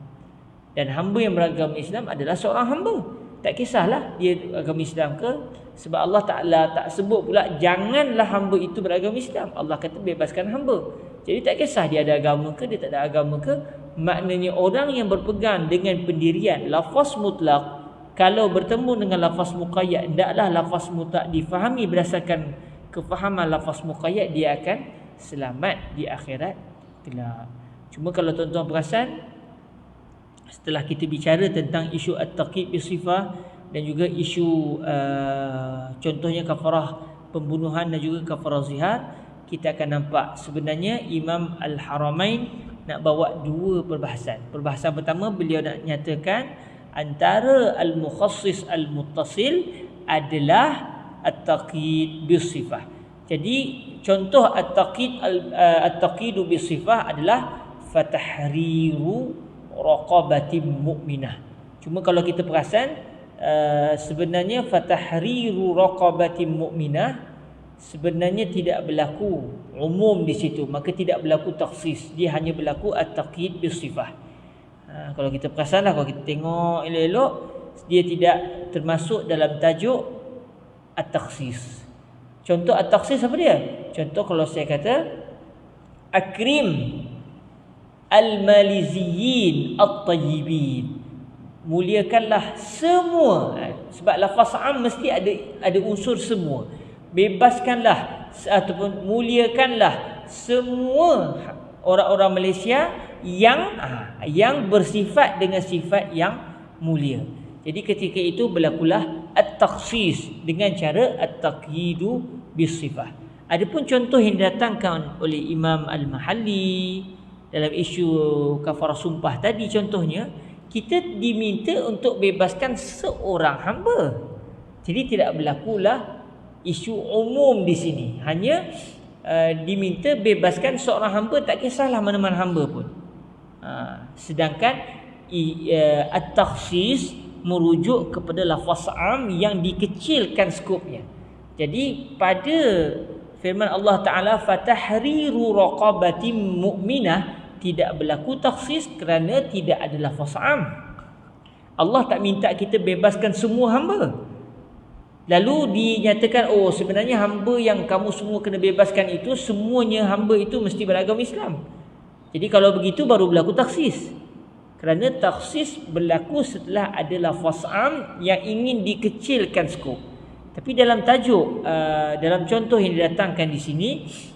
Dan hamba yang beragama Islam adalah seorang hamba, tak kisahlah dia agama Islam ke, sebab Allah Ta'ala tak sebut pula janganlah hamba itu beragama Islam. Allah kata bebaskan hamba. Jadi tak kisah dia ada agama ke dia tak ada agama ke. Maknanya orang yang berpegang dengan pendirian lafaz mutlak, kalau bertemu dengan lafaz muqayyad, hendaklah lafaz mutlak difahami berdasarkan kefahaman lafaz muqayyad, dia akan selamat di akhirat kelak. Cuma kalau tuan-tuan perasan, setelah kita bicara tentang isu at-taqid bisifah dan juga isu contohnya kafarah pembunuhan dan juga kafarah zihar, kita akan nampak sebenarnya Imam Al-Haramain nak bawa dua perbahasan. Perbahasan pertama, beliau nak nyatakan antara al-mukhassis al-muttasil adalah at-taqid bisifah. Jadi contoh at-taqidu bisifah adalah fatahriru raqabatin mu'minah. Cuma kalau kita perasan sebenarnya fatahriru raqabatin mu'minah sebenarnya tidak berlaku umum di situ, maka tidak berlaku takhsis, dia hanya berlaku at-taqid bisifah. Kalau kita perasanlah, kalau kita tengok elok-elok, dia tidak termasuk dalam tajuk at-takhsis. Contoh at-takhsis apa dia? Contoh kalau saya kata akrim al-maliziyin at-tayyibin, muliakanlah semua, sebab lafaz am mesti ada unsur semua. Bebaskanlah ataupun muliakanlah semua orang-orang Malaysia yang bersifat dengan sifat yang mulia. Jadi ketika itu berlakulah at-takhsis dengan cara at-taqyidu bisifah. Adapun contoh yang didatangkan oleh Imam Al-Mahalli dalam isu kafarah sumpah tadi, contohnya kita diminta untuk bebaskan seorang hamba. Jadi tidak berlakulah isu umum di sini, hanya diminta bebaskan seorang hamba, tak kisahlah mana-mana hamba pun. Sedangkan at-takhsis merujuk kepada lafaz am yang dikecilkan skopnya. Jadi pada firman Allah Ta'ala fatahriru raqabatin mu'minah tidak berlaku takhsis kerana tidak ada lafaz am. Allah tak minta kita bebaskan semua hamba. Lalu dinyatakan sebenarnya hamba yang kamu semua kena bebaskan itu semuanya hamba itu mesti beragama Islam. Jadi kalau begitu baru berlaku takhsis. Kerana takhsis berlaku setelah ada lafaz am yang ingin dikecilkan skop. Tapi dalam tajuk dalam contoh yang didatangkan di sini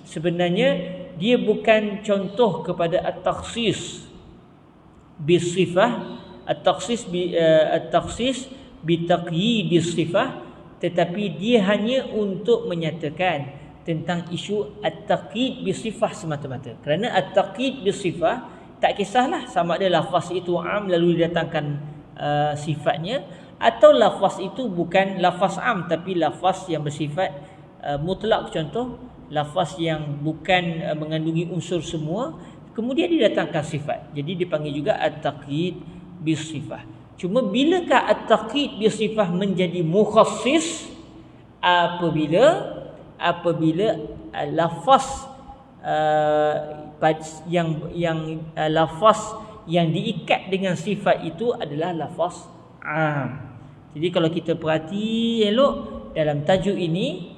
sebenarnya dia bukan contoh kepada at-takhsis bisifah, at-takhsis bi taqyidis sifah, tetapi dia hanya untuk menyatakan tentang isu at-taqid bisifah semata-mata. Kerana at-taqid bisifah tak kisahlah sama ada lafaz itu am lalu didatangkan sifatnya, atau lafaz itu bukan lafaz am tapi lafaz yang bersifat mutlak, contoh lafaz yang bukan mengandungi unsur semua kemudian didatangkan sifat. Jadi dipanggil juga at-taqid bisifah. Cuma bilakah at-taqid bisifah menjadi mukhassis apabila lafaz lafaz yang diikat dengan sifat itu adalah lafaz am. Jadi kalau kita perhati elok dalam tajuk ini,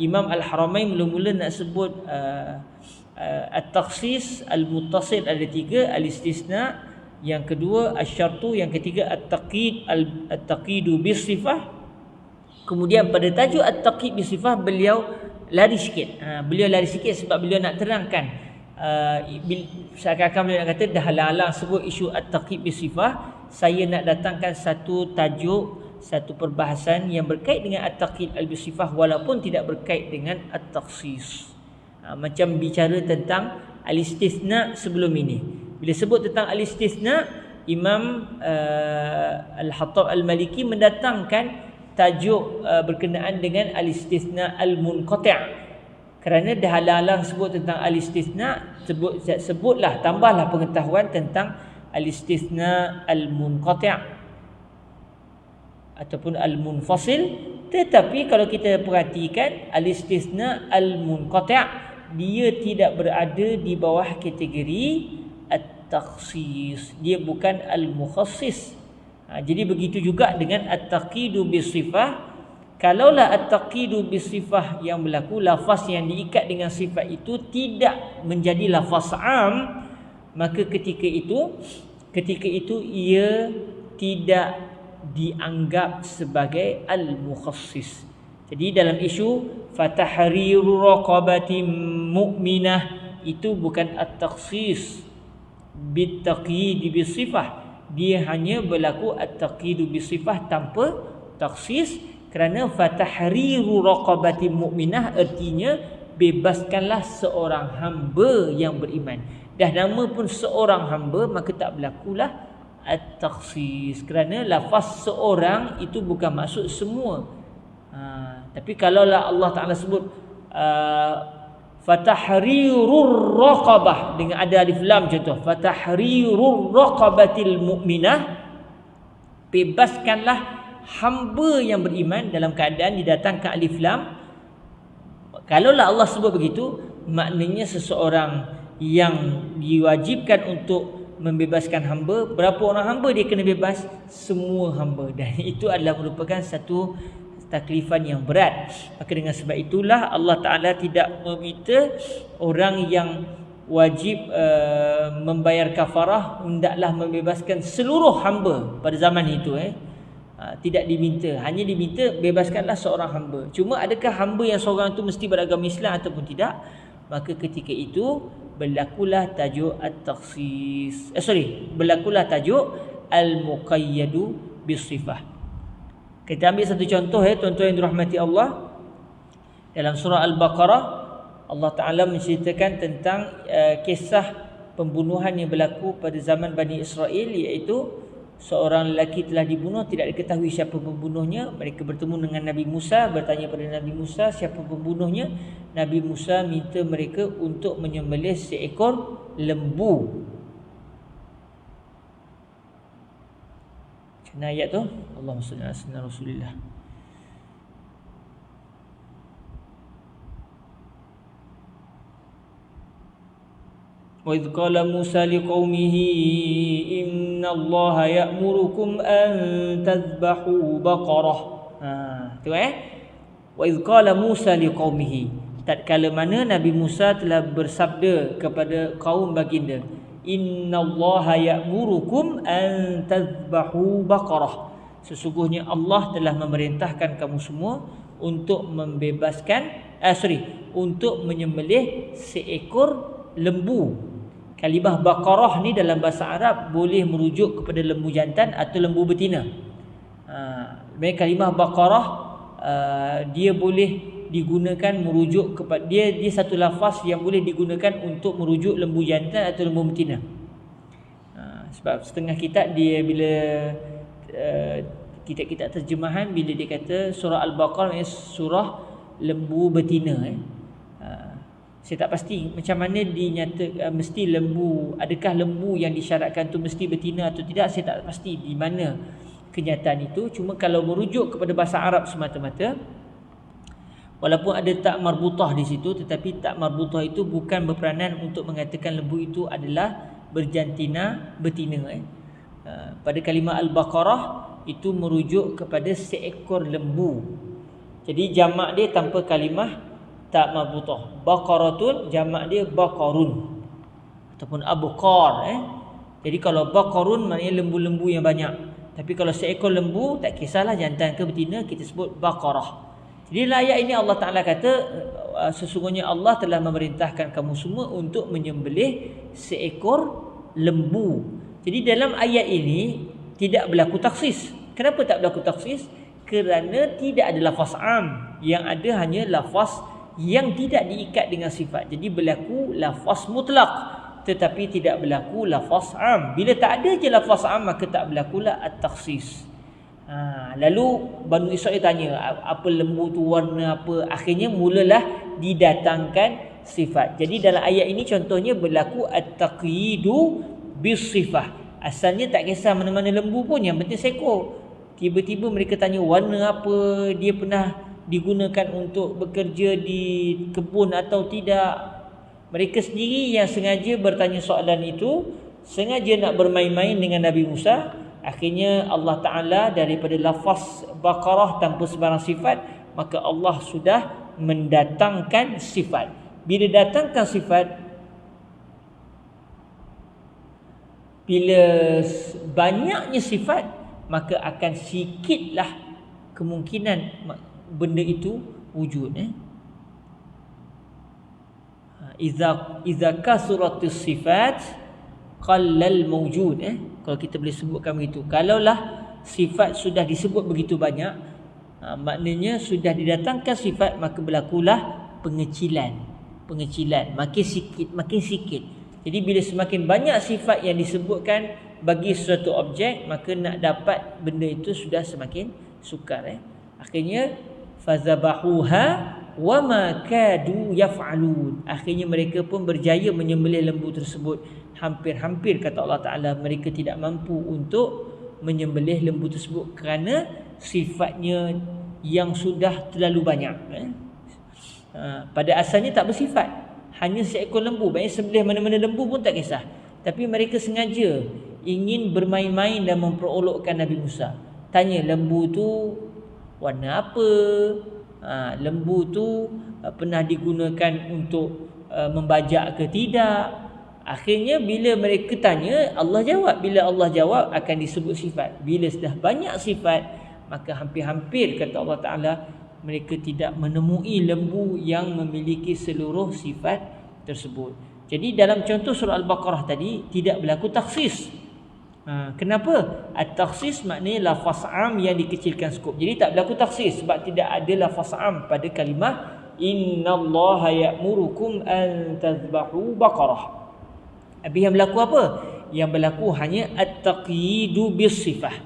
Imam Al-Haramain mula-mula nak sebut at-takhsis, al-muttasil ada 3, al-istisna, yang kedua asy-syartu, yang ketiga at-taqid, at-taqidu bis-sifah. Kemudian pada tajuk at-taqid bis-sifah beliau lari sikit. Beliau lari sikit sebab beliau nak terangkan, seakan-akan beliau nak kata dah halang sebut isu at-taqid bis-sifah, saya nak datangkan satu tajuk, satu perbahasan yang berkait dengan at-taqid al-bis-sifah walaupun tidak berkait dengan at-takhsis. Macam bicara tentang al-istisna sebelum ini. Bila sebut tentang al-istisna, Imam Al-Hattab Al-Maliki mendatangkan tajuk berkenaan dengan al-istisna al-munqati'. Kerana dah halang sebut tentang al-istisna, sebutlah, tambahlah pengetahuan tentang al-istisna al-munqati' ataupun al-munfasil. Tetapi kalau kita perhatikan al-istisna al-munqati' dia tidak berada di bawah kategori at-takhsis, dia bukan al-mukhassis. Jadi begitu juga dengan at-taqidu bis-sifah. Kalaulah at-taqidu bis-sifah yang berlaku, lafaz yang diikat dengan sifat itu tidak menjadi lafaz am, maka ketika itu ia tidak dianggap sebagai al-mukhassis. Jadi dalam isu fatahriru raqabatin mu'minah, itu bukan at-takhsis bit-taqyid bis-sifah, dia hanya berlaku at-taqyid bis-sifah tanpa takhsis. Kerana fatahriru raqabatin mu'minah artinya bebaskanlah seorang hamba yang beriman. Dah nama pun seorang hamba, maka tak berlakulah at-takhsis, kerana lafaz seorang itu bukan maksud semua. Tapi kalaulah Allah Ta'ala sebut fatahrirur raqabah dengan ada alif lam contoh, fatahrirur raqabatil mu'minah, bebaskanlah hamba yang beriman, dalam keadaan didatangkan alif lam. Kalaulah Allah sebut begitu, maknanya seseorang yang diwajibkan untuk membebaskan hamba, berapa orang hamba dia kena bebas? Semua hamba. Dan itu adalah merupakan satu taklifan yang berat. Maka dengan sebab itulah Allah Ta'ala tidak meminta orang yang wajib membayar kafarah hendaklah membebaskan seluruh hamba pada zaman itu. Tidak diminta, hanya diminta bebaskanlah seorang hamba. Cuma adakah hamba yang seorang itu mesti beragama Islam ataupun tidak? Maka ketika itu berlakulah tajuk at-takhsis, berlakulah tajuk al-muqayyadu bis-sifah. Kita ambil satu contoh tuan-tuan yang dirahmati Allah. Dalam surah Al-Baqarah, Allah Ta'ala menceritakan tentang kisah pembunuhan yang berlaku pada zaman Bani Israel, iaitu seorang lelaki telah dibunuh, tidak diketahui siapa pembunuhnya. Mereka bertemu dengan Nabi Musa, bertanya pada Nabi Musa siapa pembunuhnya. Nabi Musa minta mereka untuk menyembelih seekor lembu. Macam mana ayat tu? Allahumma salli ala sayyidina Rasulillah. Wa idh qala Musa liqaumihi inna Allaha ya'murukum an tadhbahu baqarah. Tu Wa idh qala Musa liqaumihi, tatkala mana Nabi Musa telah bersabda kepada kaum baginda, inna Allaha ya'murukum an tadhbahu baqarah, sesungguhnya Allah telah memerintahkan kamu semua untuk untuk menyembelih seekor lembu. Kalimah baqarah ni dalam bahasa Arab boleh merujuk kepada lembu jantan atau lembu betina. Kalimah baqarah dia boleh digunakan merujuk kepada dia satu lafaz yang boleh digunakan untuk merujuk lembu jantan atau lembu betina. Sebab setengah kitab dia bila kitab-kitab terjemahan, bila dia kata surah Al-Baqarah ni surah lembu betina. Saya tak pasti macam mana dinyatakan mesti lembu, adakah lembu yang disyaratkan tu mesti betina atau tidak, saya tak pasti di mana kenyataan itu. Cuma kalau merujuk kepada bahasa Arab semata-mata, Walaupun ada tak marbutah di situ, tetapi tak marbutah itu bukan berperanan untuk mengatakan lembu itu adalah berjantina betina. Pada kalimah Al-Baqarah itu merujuk kepada seekor lembu. Jadi jamak dia tanpa kalimah tak marbutah. Baqaratun jamak dia baqarun ataupun abqar. Jadi kalau baqarun maknanya lembu-lembu yang banyak. Tapi kalau seekor lembu, tak kisahlah jantan ke betina, kita sebut baqarah. Jadi dalam ayat ini Allah Ta'ala kata, sesungguhnya Allah telah memerintahkan kamu semua untuk menyembelih seekor lembu. Jadi dalam ayat ini tidak berlaku taksis. Kenapa tak berlaku taksis? Kerana tidak ada lafaz am. Yang ada hanya lafaz yang tidak diikat dengan sifat. Jadi berlaku lafaz mutlak, tetapi tidak berlaku lafaz am. Bila tak ada je lafaz am, maka tak berlakulah at-takhsis. Lalu Banu Israel tanya, apa lembu tu warna apa? Akhirnya mulalah didatangkan sifat. Jadi dalam ayat ini contohnya berlaku at-taqyidu bis-sifah. Asalnya tak kisah mana-mana lembu pun, yang penting seekor. Tiba-tiba mereka tanya warna apa, dia pernah digunakan untuk bekerja di kebun atau tidak. Mereka sendiri yang sengaja bertanya soalan itu, sengaja nak bermain-main dengan Nabi Musa. Akhirnya Allah Ta'ala daripada lafaz Baqarah tanpa sebarang sifat, maka Allah sudah mendatangkan sifat. Bila datangkan sifat, bila banyaknya sifat, maka akan sikitlah kemungkinan benda itu wujud. Iza kasuratis sifat qallal mawjud. Kalau kita boleh sebutkan begitu, kalaulah sifat sudah disebut begitu banyak, maknanya sudah didatangkan sifat, maka berlakulah pengecilan, makin sikit. Jadi bila semakin banyak sifat yang disebutkan bagi suatu objek, maka nak dapat benda itu sudah semakin sukar. Akhirnya fazabahuha wama kadu yaf'alun. Akhirnya mereka pun berjaya menyembelih lembu tersebut. Hampir-hampir kata Allah Ta'ala, mereka tidak mampu untuk menyembelih lembu tersebut kerana sifatnya yang sudah terlalu banyak. Pada asalnya tak bersifat, hanya seekor lembu. Banyak sembelih mana-mana lembu pun tak kisah. Tapi mereka sengaja ingin bermain-main dan memperolokkan Nabi Musa. Tanya lembu tu warna apa, lembu tu pernah digunakan untuk membajak ke tidak. Akhirnya bila mereka tanya, Allah jawab. Bila Allah jawab, akan disebut sifat. Bila sudah banyak sifat, maka hampir-hampir kata Allah Ta'ala, mereka tidak menemui lembu yang memiliki seluruh sifat tersebut. Jadi dalam contoh surah Al-Baqarah tadi tidak berlaku takhsis. Kenapa? At-takhsis maknanya lafaz am yang dikecilkan skop. Jadi tak berlaku takhsis sebab tidak ada lafaz am pada kalimah innallaha ya'murukum an tadhbahu baqarah. Habis yang berlaku apa? Yang berlaku hanya at-taqyidu bis-sifah.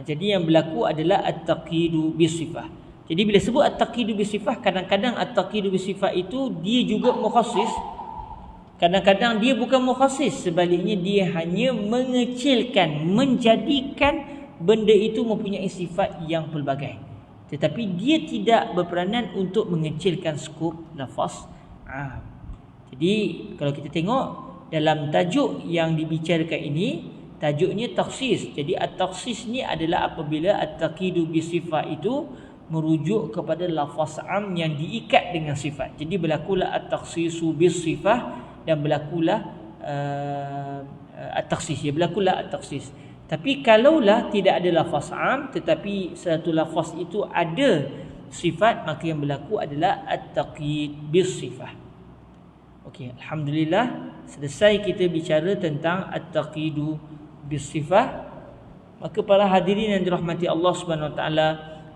Jadi yang berlaku adalah at-taqyidu bis-sifah. Jadi bila sebut at-taqyidu bis-sifah, kadang-kadang at-taqyidu bis-sifah itu dia juga mukhassis. Kadang-kadang dia bukan mukhassis, sebaliknya dia hanya mengecilkan, menjadikan benda itu mempunyai sifat yang pelbagai. Tetapi dia tidak berperanan untuk mengecilkan skop lafaz am. Jadi kalau kita tengok dalam tajuk yang dibicarakan ini, tajuknya takhsis. Jadi at-takhsis ni adalah apabila at-taqidu bisifah itu merujuk kepada lafaz am yang diikat dengan sifat. Jadi berlakulah at-takhsisu bisifah dan berlakulah at-takhsis. Ya, berlakulah at-takhsis. Tapi kalaulah tidak ada lafaz am tetapi satu lafaz itu ada sifat, maka yang berlaku adalah at-taqyid bisifah. Okey, alhamdulillah selesai kita bicara tentang at-taqidu bisifah. Maka para hadirin yang dirahmati Allah Subhanahu Wa Taala,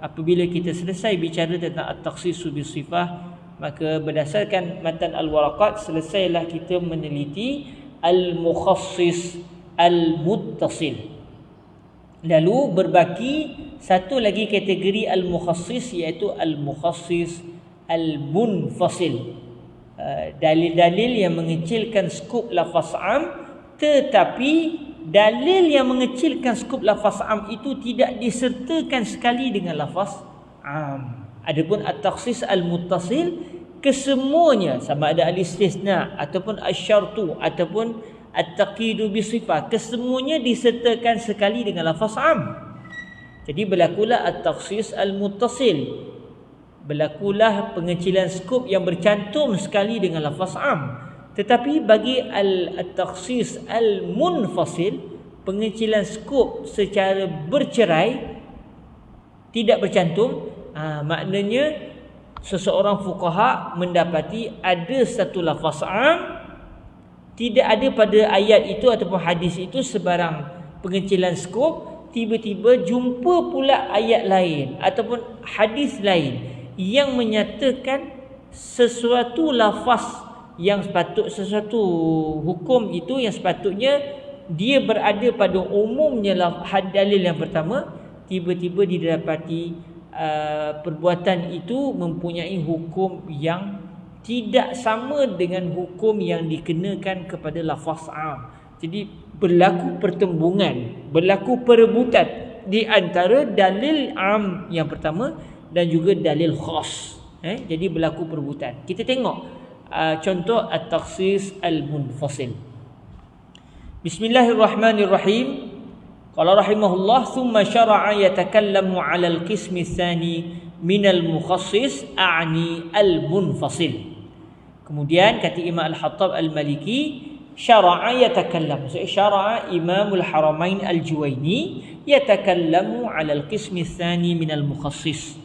apabila kita selesai bicara tentang at-takhsisu bisifah, maka berdasarkan matan al-waraqat selesailah kita meneliti al-mukhassis al-muttasil. Lalu berbaki satu lagi kategori al-mukhassis, iaitu al-mukhassis al-munfasil. Dalil-dalil yang mengecilkan skop lafaz am, tetapi dalil yang mengecilkan skop lafaz am itu tidak disertakan sekali dengan lafaz am. Adapun at-takhsis al-muttasil, kesemuanya sama ada al-istisna ataupun asy-syartu ataupun at-taqidu bi sifah, kesemuanya disertakan sekali dengan lafaz am. Jadi berlakulah at-takhsis al-muttasil, berlakulah pengecilan skop yang bercantum sekali dengan lafaz am. Tetapi bagi al-takhsis al-munfasil, pengecilan skop secara bercerai tidak bercantum, maknanya seseorang fuqaha mendapati ada satu lafaz am, tidak ada pada ayat itu ataupun hadis itu sebarang pengecilan skop, tiba-tiba jumpa pula ayat lain ataupun hadis lain yang menyatakan sesuatu lafaz yang sesuatu hukum itu yang sepatutnya dia berada pada umumnya dalil yang pertama, tiba-tiba didapati perbuatan itu mempunyai hukum yang tidak sama dengan hukum yang dikenakan kepada lafaz am. Jadi berlaku pertembungan, berlaku perebutan di antara dalil am yang pertama dan juga dalil khas. Jadi berlaku perebutan. Kita tengok contoh at-takhsis al-munfasil. Bismillahirrahmanirrahim. Qala rahimahullah, thumma syara'a yatakallamu 'ala al-qismi tsani min al-mukhassis a'ni al-munfasil. Kemudian kata Imam Al-Hattab Al-Maliki, syara'a yatakallam, maksudnya syara'a Imamul Haramain Al-Juwaini yatakallamu 'ala al-qismi tsani min al-mukhassis.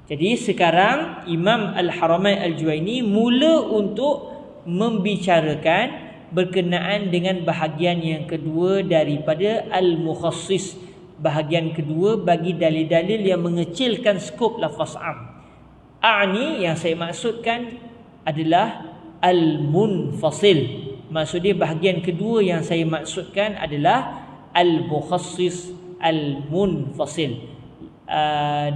Jadi sekarang Imam Al-Haramain Al-Juwaini mula untuk membicarakan berkenaan dengan bahagian yang kedua daripada Al-Mukhassis, bahagian kedua bagi dalil-dalil yang mengecilkan skop lafaz am. A'ni, yang saya maksudkan adalah Al-Munfasil. Maksudnya bahagian kedua yang saya maksudkan adalah Al-Mukhassis Al-Munfasil.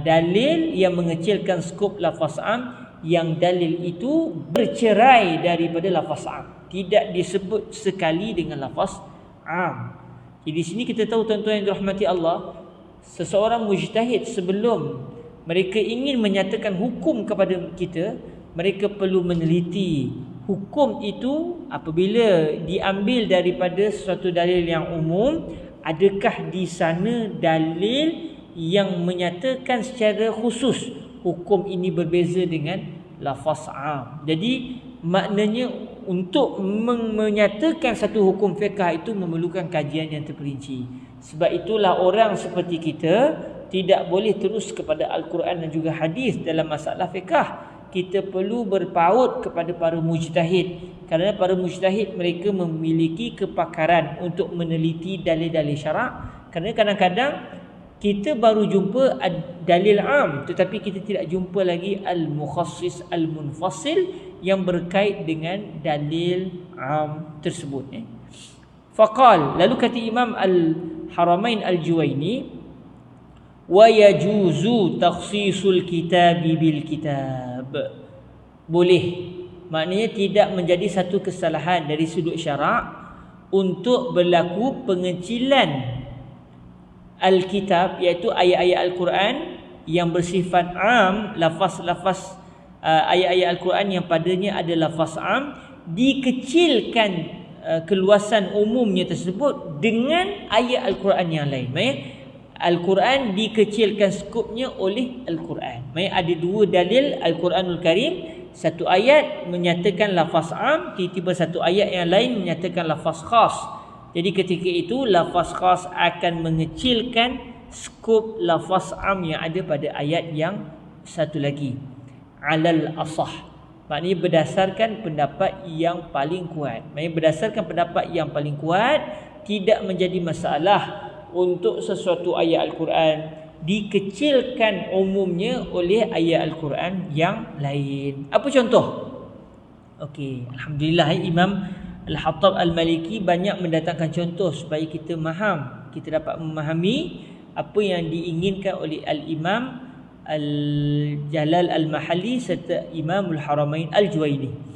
Dalil yang mengecilkan skop lafaz am, yang dalil itu bercerai daripada lafaz am, tidak disebut sekali dengan lafaz am. Jadi di sini kita tahu tuan-tuan yang dirahmati Allah, seseorang mujtahid sebelum mereka ingin menyatakan hukum kepada kita, mereka perlu meneliti hukum itu apabila diambil daripada suatu dalil yang umum, adakah di sana dalil yang menyatakan secara khusus hukum ini berbeza dengan lafaz am. Jadi maknanya untuk menyatakan satu hukum fiqh itu memerlukan kajian yang terperinci. Sebab itulah orang seperti kita tidak boleh terus kepada Al-Quran dan juga hadis dalam masalah fiqh. Kita perlu berpaut kepada para mujtahid, kerana para mujtahid mereka memiliki kepakaran untuk meneliti dalil-dalil syarak. Kerana kadang-kadang kita baru jumpa dalil am, tetapi kita tidak jumpa lagi al-mukhassis al-munfasil yang berkait dengan dalil am tersebut. Faqal, lalu kata Imam Al-Haramain Al-Juwaini, wa yajuzu takhsisul kitabi bil kitab. Boleh, maknanya tidak menjadi satu kesalahan dari sudut syarak untuk berlaku pengecilan Al-Kitab, iaitu ayat-ayat Al-Quran yang bersifat am, lafaz-lafaz ayat-ayat Al-Quran yang padanya ada lafaz am, dikecilkan keluasan umumnya tersebut dengan ayat Al-Quran yang lain. Al-Quran dikecilkan skopnya oleh Al-Quran. Ada dua dalil Al-Quranul Karim, satu ayat menyatakan lafaz am, tiba-tiba satu ayat yang lain menyatakan lafaz khas. Jadi ketika itu lafaz khas akan mengecilkan skop lafaz am yang ada pada ayat yang satu lagi. Alal asah, maknanya berdasarkan pendapat yang paling kuat. Maknanya berdasarkan pendapat yang paling kuat, tidak menjadi masalah untuk sesuatu ayat Al-Quran dikecilkan umumnya oleh ayat Al-Quran yang lain. Apa contoh? Okey, alhamdulillah Imam Al-Hattab Al-Maliki banyak mendatangkan contoh supaya kita faham, kita dapat memahami apa yang diinginkan oleh Al-Imam Al-Jalal Al-Mahalli serta Imamul Haramain Al-Juwaini.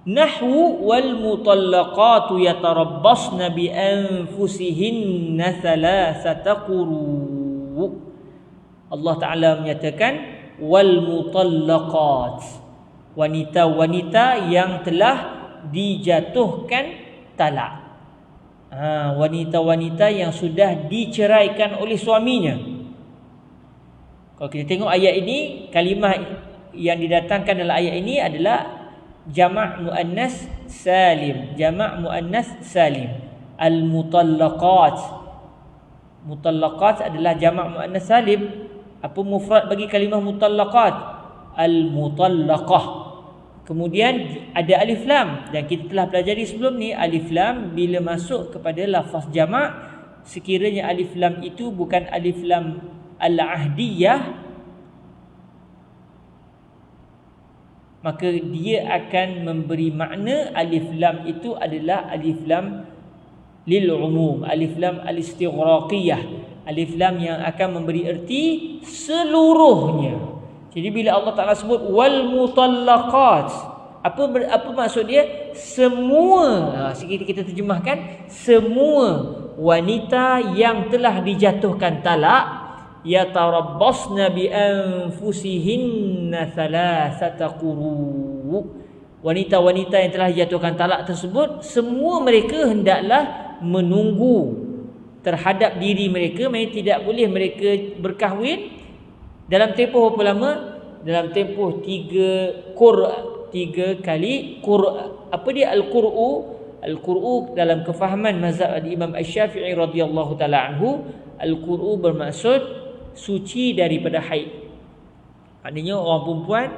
Nahwu wal mutallaqatu yatarabbasna bi anfusihinna thalathata quru. Allah Ta'ala menyatakan wal mutallaqat, wanita-wanita yang telah dijatuhkan talak. Wanita-wanita yang sudah diceraikan oleh suaminya. Kalau kita tengok ayat ini, kalimah yang didatangkan dalam ayat ini adalah jamak muannas salim. Jamak muannas salim. Al-mutallaqat. Mutallaqat adalah jamak muannas salim. Apa mufrad bagi kalimah mutallaqat? Al-mutallaqah. Kemudian ada alif lam, dan kita telah pelajari sebelum ni, alif lam bila masuk kepada lafaz jamak, sekiranya alif lam itu bukan alif lam al-ahdiyah, maka dia akan memberi makna alif lam itu adalah alif lam lil umum, alif lam al-istighraqiyah, alif lam yang akan memberi erti seluruhnya. Jadi bila Allah Taala sebut wal mutallaqat, apa maksud dia? Semua, sikit kita terjemahkan, semua wanita yang telah dijatuhkan talak, yatarabbasna bi anfusihinna thalathata quru. Wanita-wanita yang telah dijatuhkan talak tersebut, semua mereka hendaklah menunggu terhadap diri mereka, maksudnya tidak boleh mereka berkahwin dalam tempoh berapa lama? Dalam tempoh 3 kali apa dia al-qur'u? Al-qur'u dalam kefahaman mazhab Imam Asy-Syafi'i radhiyallahu taala anhu, al-qur'u bermaksud suci daripada haid. Maknanya orang perempuan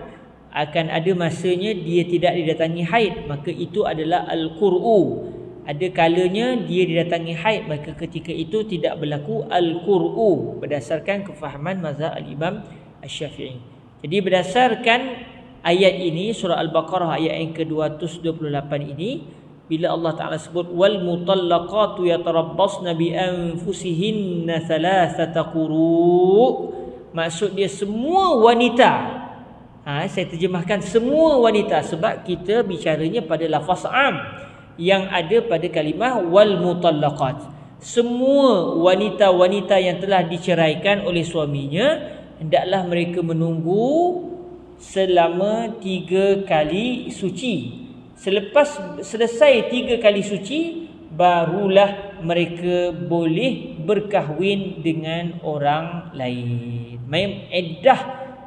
akan ada masanya dia tidak didatangi haid, maka itu adalah al-qur'u. Ada kalanya dia didatangi haid, maka ketika itu tidak berlaku al-qur'u berdasarkan kefahaman mazhab al-Imam Asy-Syafi'i. Jadi berdasarkan ayat ini, surah Al-Baqarah ayat yang ke-228 ini, bila Allah Ta'ala sebut wal mutallaqatu yatarabbasna bi anfusihinna thalathata quru', maksud dia semua wanita. Saya terjemahkan semua wanita sebab kita bicaranya pada lafaz am yang ada pada kalimah wal mutallaqat. Semua wanita-wanita yang telah diceraikan oleh suaminya, hendaklah mereka menunggu selama 3 kali suci. Selepas selesai 3 kali suci, barulah mereka boleh berkahwin dengan orang lain. Iddah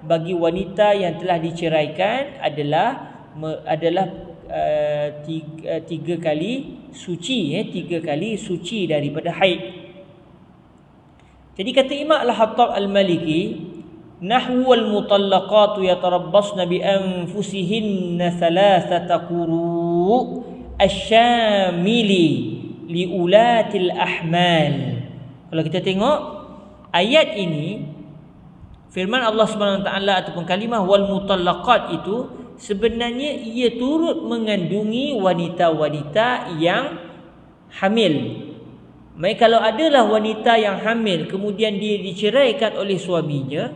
bagi wanita yang telah diceraikan adalah 3 kali suci, 3 kali suci daripada haid. Jadi kata Imam Al-Hattab Al-Maliki, nahwu al-mutallaqatu yatarabbasna bi anfusihinna thalathata quru' asy-syamili li ulatil ahmal. Kalau kita tengok ayat ini, firman Allah Subhanahu Wa Taala ataupun kalimah wal mutallaqat itu sebenarnya ia turut mengandungi wanita-wanita yang hamil. Maka kalau adalah wanita yang hamil kemudian dia diceraikan oleh suaminya,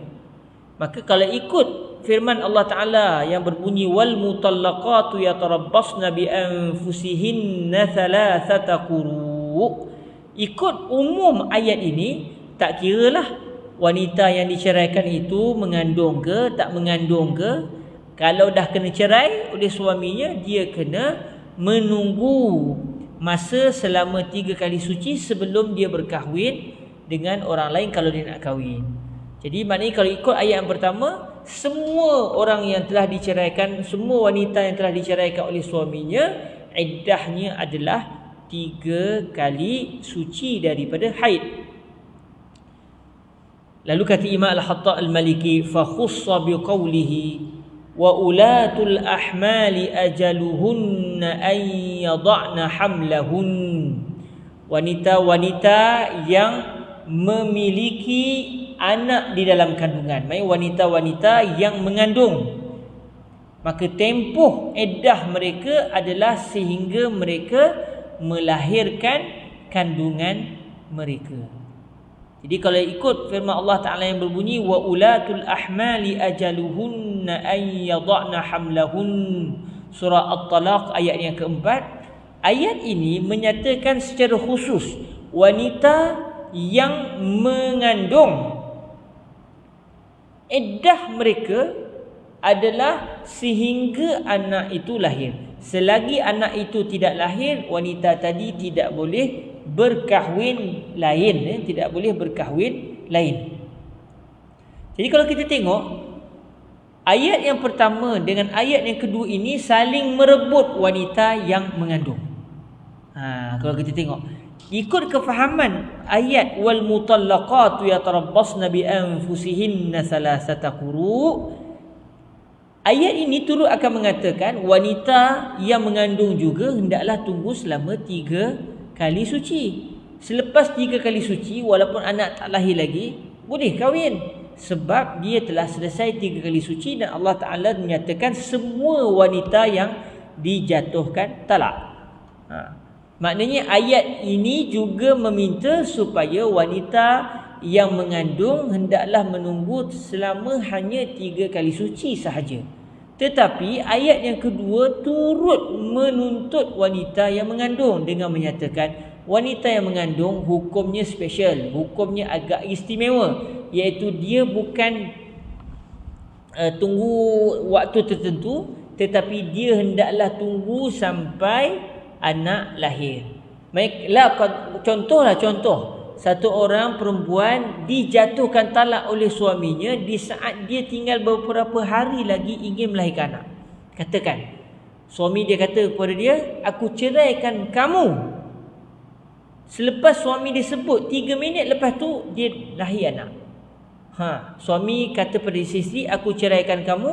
maka kalau ikut firman Allah Ta'ala yang berbunyi wal mutallaqatu yatarabbasna bi anfusihinna thalathata quru', ikut umum ayat ini, tak kiralah wanita yang diceraikan itu mengandung ke tak mengandung ke, kalau dah kena cerai oleh suaminya, dia kena menunggu masa selama 3 kali suci sebelum dia berkahwin dengan orang lain kalau dia nak kahwin. Jadi maknanya kalau ikut ayat yang pertama, semua orang yang telah diceraikan, semua wanita yang telah diceraikan oleh suaminya, iddahnya adalah 3 kali suci daripada haid. Lalu kata Imam Al-Hattab Al-Maliki, fa khussa bi qawlihi wa ulatul ahmali ajaluhunna an yada'na hamlahun. Wanita-wanita yang memiliki anak di dalam kandungan, maksudnya wanita-wanita yang mengandung, maka tempoh iddah mereka adalah sehingga mereka melahirkan kandungan mereka. Jadi kalau ikut firman Allah Ta'ala yang berbunyi wa ulatul ahmali ajaluhunna an yada'na hamlahun, surah At-Talaq ayat yang keempat, ayat ini menyatakan secara khusus wanita yang mengandung iddah mereka adalah sehingga anak itu lahir. Selagi anak itu tidak lahir, wanita tadi tidak boleh berkahwin lain, tidak boleh berkahwin lain. Jadi kalau kita tengok ayat yang pertama dengan ayat yang kedua ini saling merebut wanita yang mengandung. Kalau kita tengok ikut kefahaman ayat wal mutallaqatu yatarabbasna bi anfusihinna salasata quru, ayat ini turut akan mengatakan wanita yang mengandung juga hendaklah tunggu selama 3 kali suci. Selepas 3 kali suci, walaupun anak tak lahir lagi, boleh kahwin. Sebab dia telah selesai 3 kali suci dan Allah Ta'ala menyatakan semua wanita yang dijatuhkan talak. Maknanya ayat ini juga meminta supaya wanita yang mengandung hendaklah menunggu selama hanya 3 kali suci sahaja. Tetapi ayat yang kedua turut menuntut wanita yang mengandung dengan menyatakan wanita yang mengandung hukumnya special, hukumnya agak istimewa, iaitu dia bukan tunggu waktu tertentu, tetapi dia hendaklah tunggu sampai anak lahir. Contoh satu orang perempuan dijatuhkan talak oleh suaminya di saat dia tinggal beberapa hari lagi ingin melahirkan anak. Katakan suami dia kata kepada dia, aku ceraikan kamu. Selepas suami dia sebut 3 minit lepas tu dia lahir anak. Suami kata pada isteri, aku ceraikan kamu.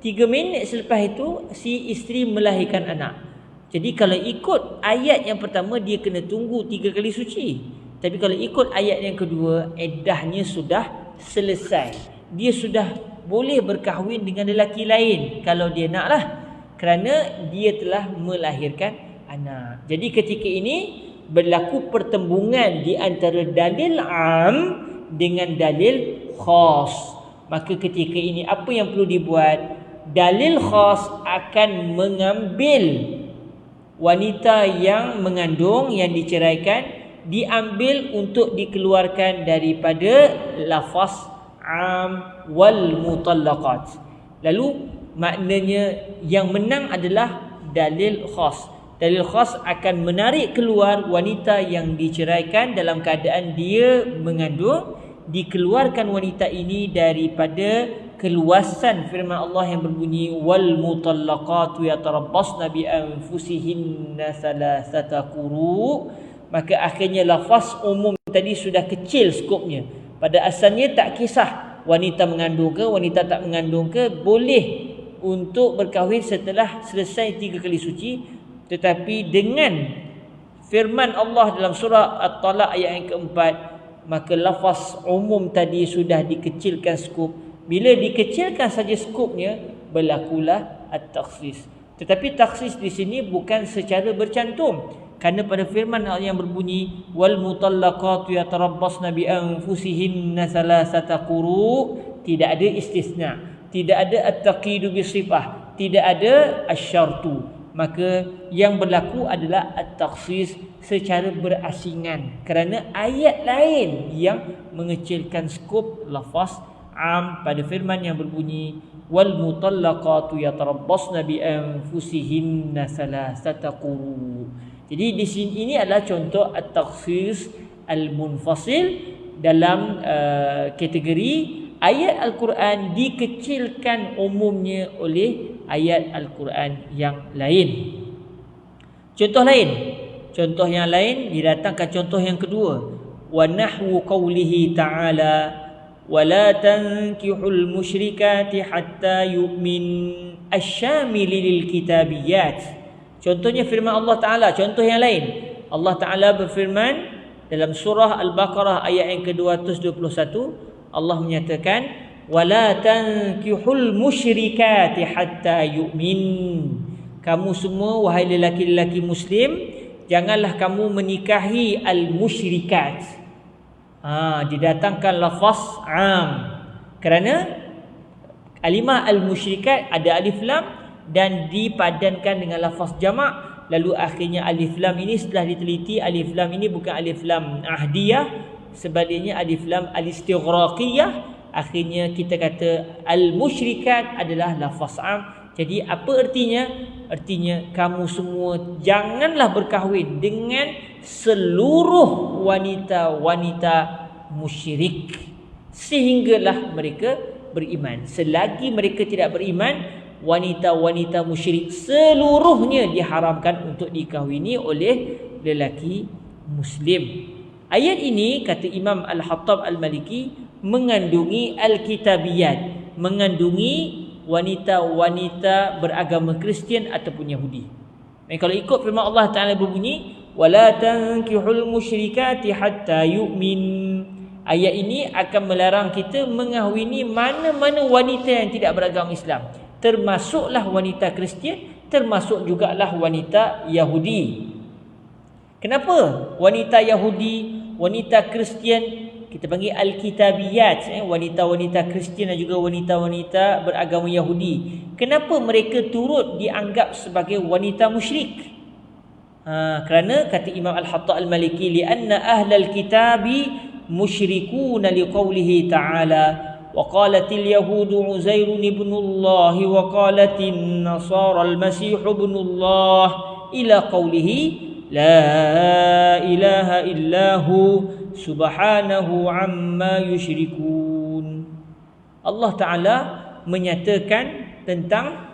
3 minit selepas itu si isteri melahirkan anak. Jadi kalau ikut ayat yang pertama dia kena tunggu 3 kali suci. Tapi kalau ikut ayat yang kedua, iddahnya sudah selesai. Dia sudah boleh berkahwin dengan lelaki lain kalau dia naklah, kerana dia telah melahirkan anak. Jadi ketika ini berlaku pertembungan di antara dalil am dengan dalil khas. Maka ketika ini apa yang perlu dibuat? Dalil khas akan mengambil wanita yang mengandung, yang diceraikan, diambil untuk dikeluarkan daripada lafaz am wal mutallaqat. Lalu maknanya yang menang adalah dalil khas. Dalil khas akan menarik keluar wanita yang diceraikan dalam keadaan dia mengandung, dikeluarkan wanita ini daripada keluasan firman Allah yang berbunyi wal mutallaqatu yatarabbasna bi anfusihinna salasata quru. Maka akhirnya lafaz umum tadi sudah kecil skopnya. Pada asalnya tak kisah wanita mengandung ke wanita tak mengandung ke, boleh untuk berkahwin setelah selesai 3 kali suci. Tetapi dengan firman Allah dalam surah At-Talaq ayat yang keempat, maka lafaz umum tadi sudah dikecilkan skop. Bila dikecilkan saja skopnya, berlakulah at-takhsis. Tetapi takhsis di sini bukan secara bercantum, kerana pada firman Allah yang berbunyi wal mutallaqatu yatarabbasna bi anfusihinna salasata quru, tidak ada istisna, tidak ada at-taqidu bi sifah, tidak ada asyartu. Maka yang berlaku adalah at-takhsis secara berasingan, kerana ayat lain yang mengecilkan skop lafaz am pada firman yang berbunyi wal mutallaqatu yatarabbasna bi anfusihinna salasata quru. Jadi di sini ini adalah contoh at-takhsis al-munfasil dalam kategori ayat Al-Quran dikecilkan umumnya oleh ayat Al-Quran yang lain. Contoh yang lain didatangkan contoh yang kedua, wa nahwu qawlihi ta'ala wala tankihul musyrikati hatta yu'min asyamili lil kitabiyat. Contohnya firman Allah Ta'ala. Contoh yang lain, Allah Ta'ala berfirman dalam surah Al-Baqarah ayat yang ke-221, Allah menyatakan wala tankihul musyrikati hatta yu'min. Kamu semua wahai lelaki-lelaki muslim, janganlah kamu menikahi al-musyrikat. Didatangkan lafaz am kerana kalimah al-musyrikat ada alif lam dan dipadankan dengan lafaz jamak. Lalu akhirnya alif lam ini setelah diteliti, alif lam ini bukan alif lam ahdiyah, sebaliknya alif lam al-istighraqiyah, akhirnya kita kata al-musyrikat adalah lafaz am. Jadi apa artinya? Artinya kamu semua janganlah berkahwin dengan seluruh wanita-wanita musyrik sehinggalah mereka beriman. Selagi mereka tidak beriman, wanita-wanita musyrik seluruhnya diharamkan untuk dikahwini oleh lelaki Muslim. Ayat ini kata Imam Al-Hattab Al-Maliki mengandungi Al-Kitabiyat, mengandungi wanita-wanita beragama Kristian ataupun Yahudi. Dan kalau ikut firman Allah Ta'ala berbunyi wala tankihul musyrikati hatta yu'min. Ayat ini akan melarang kita mengahwini mana-mana wanita yang tidak beragama Islam, termasuklah wanita Kristian, termasuk jugalah wanita Yahudi. Kenapa wanita Yahudi, wanita Kristian kita panggil Al-Kitabiyat, wanita-wanita Kristian dan juga wanita-wanita beragama Yahudi? Kenapa mereka turut dianggap sebagai wanita musyrik? Kerana kata Imam Al-Hattab Al-Maliki lianna ahlal kitabi musyrikuna liqaulihi ta'ala wa qalatil yahudu Uzairun ibnullah wa qalatin nasara al-masih ibnullah ila qaulihi la ilaha illahu subhanahu amma yusyrikun. Allah Ta'ala menyatakan tentang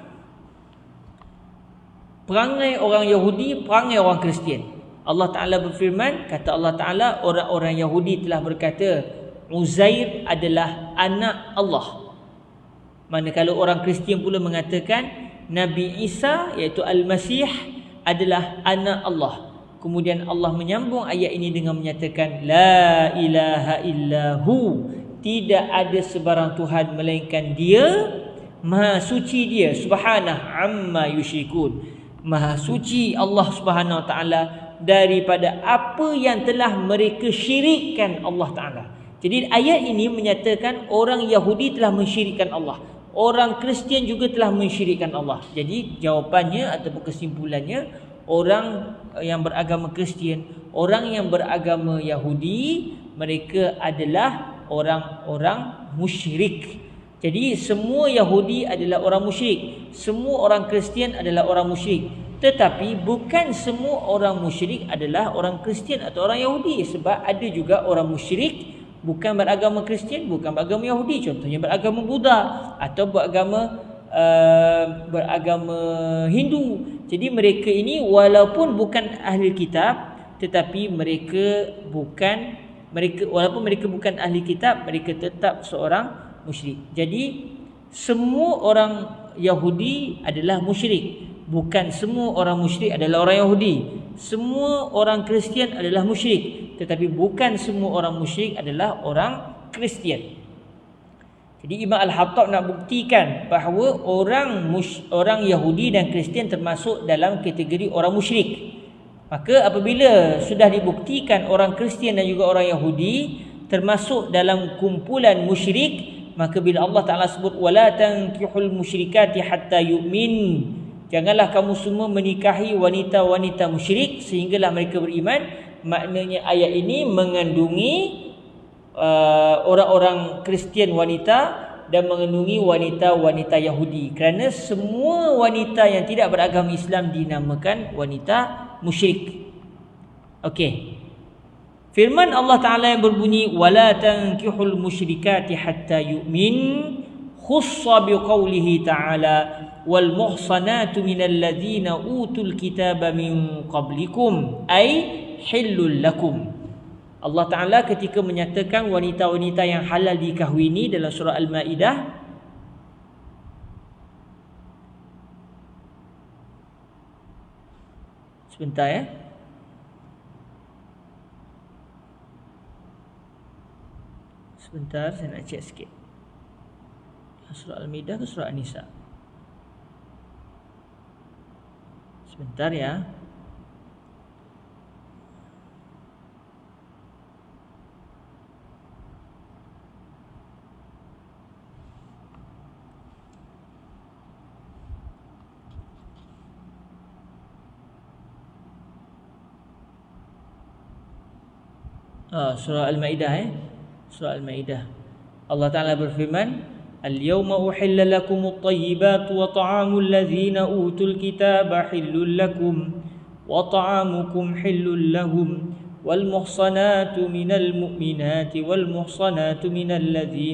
perangai orang Yahudi, perangai orang Kristian. Allah Ta'ala berfirman, kata Allah Ta'ala, orang-orang Yahudi telah berkata Uzair adalah anak Allah. Manakala orang Kristian pula mengatakan Nabi Isa iaitu Al-Masih adalah anak Allah. Kemudian Allah menyambung ayat ini dengan menyatakan la ilaha illahu, tidak ada sebarang Tuhan melainkan Dia, Maha suci Dia, subhanah amma yusyrikun, Maha suci Allah Subhanahu Wa Taala daripada apa yang telah mereka syirikkan Allah Taala. Jadi ayat ini menyatakan orang Yahudi telah mensyirikkan Allah, orang Kristian juga telah mensyirikkan Allah. Jadi jawapannya ataupun kesimpulannya, orang yang beragama Kristian, orang yang beragama Yahudi, mereka adalah orang-orang musyrik. Jadi semua Yahudi adalah orang musyrik, semua orang Kristian adalah orang musyrik. Tetapi bukan semua orang musyrik adalah orang Kristian atau orang Yahudi. Sebab ada juga orang musyrik bukan beragama Kristian, bukan beragama Yahudi. Contohnya beragama Buddha atau beragama Hindu. Jadi mereka ini walaupun bukan ahli kitab, tetapi walaupun mereka bukan ahli kitab, mereka tetap seorang musyrik. Jadi semua orang Yahudi adalah musyrik, bukan semua orang musyrik adalah orang Yahudi. Semua orang Kristian adalah musyrik, tetapi bukan semua orang musyrik adalah orang Kristian. Jadi Imam Al-Hattab nak buktikan bahawa orang Yahudi dan Kristian termasuk dalam kategori orang musyrik. Maka apabila sudah dibuktikan orang Kristian dan juga orang Yahudi termasuk dalam kumpulan musyrik, maka bila Allah Ta'ala sebut wala tankihul musyrikati hatta yu'min, janganlah kamu semua menikahi wanita-wanita musyrik sehinggalah mereka beriman. Maknanya ayat ini mengandungi orang-orang Kristian wanita dan mengandungi wanita-wanita Yahudi, kerana semua wanita yang tidak beragama Islam dinamakan wanita musyrik. Okey. Firman Allah Ta'ala yang berbunyi wala tankihul musyrikati hatta yu'min khussa biqaulihi ta'ala wal muhsanatu minal ladzina utul kitaba min qablikum ay hillul lakum. Allah Ta'ala ketika menyatakan wanita-wanita yang halal dikahwini dalam surah Al-Ma'idah, sebentar ya, sebentar saya nak cek sikit. Surah Al-Ma'idah ke surah An-Nisa? Sebentar ya. Surah Al-Ma'idah Surah Al-Ma'idah. Allah Ta'ala berfirman, Al-yawma uhilla lakumut tayyibatu wa ta'amul ladzina utul kitaba hillul lakum wa ta'amukum hillul lahum wal muhsanatu minal mu'minati wal muhsanatu minal ladzina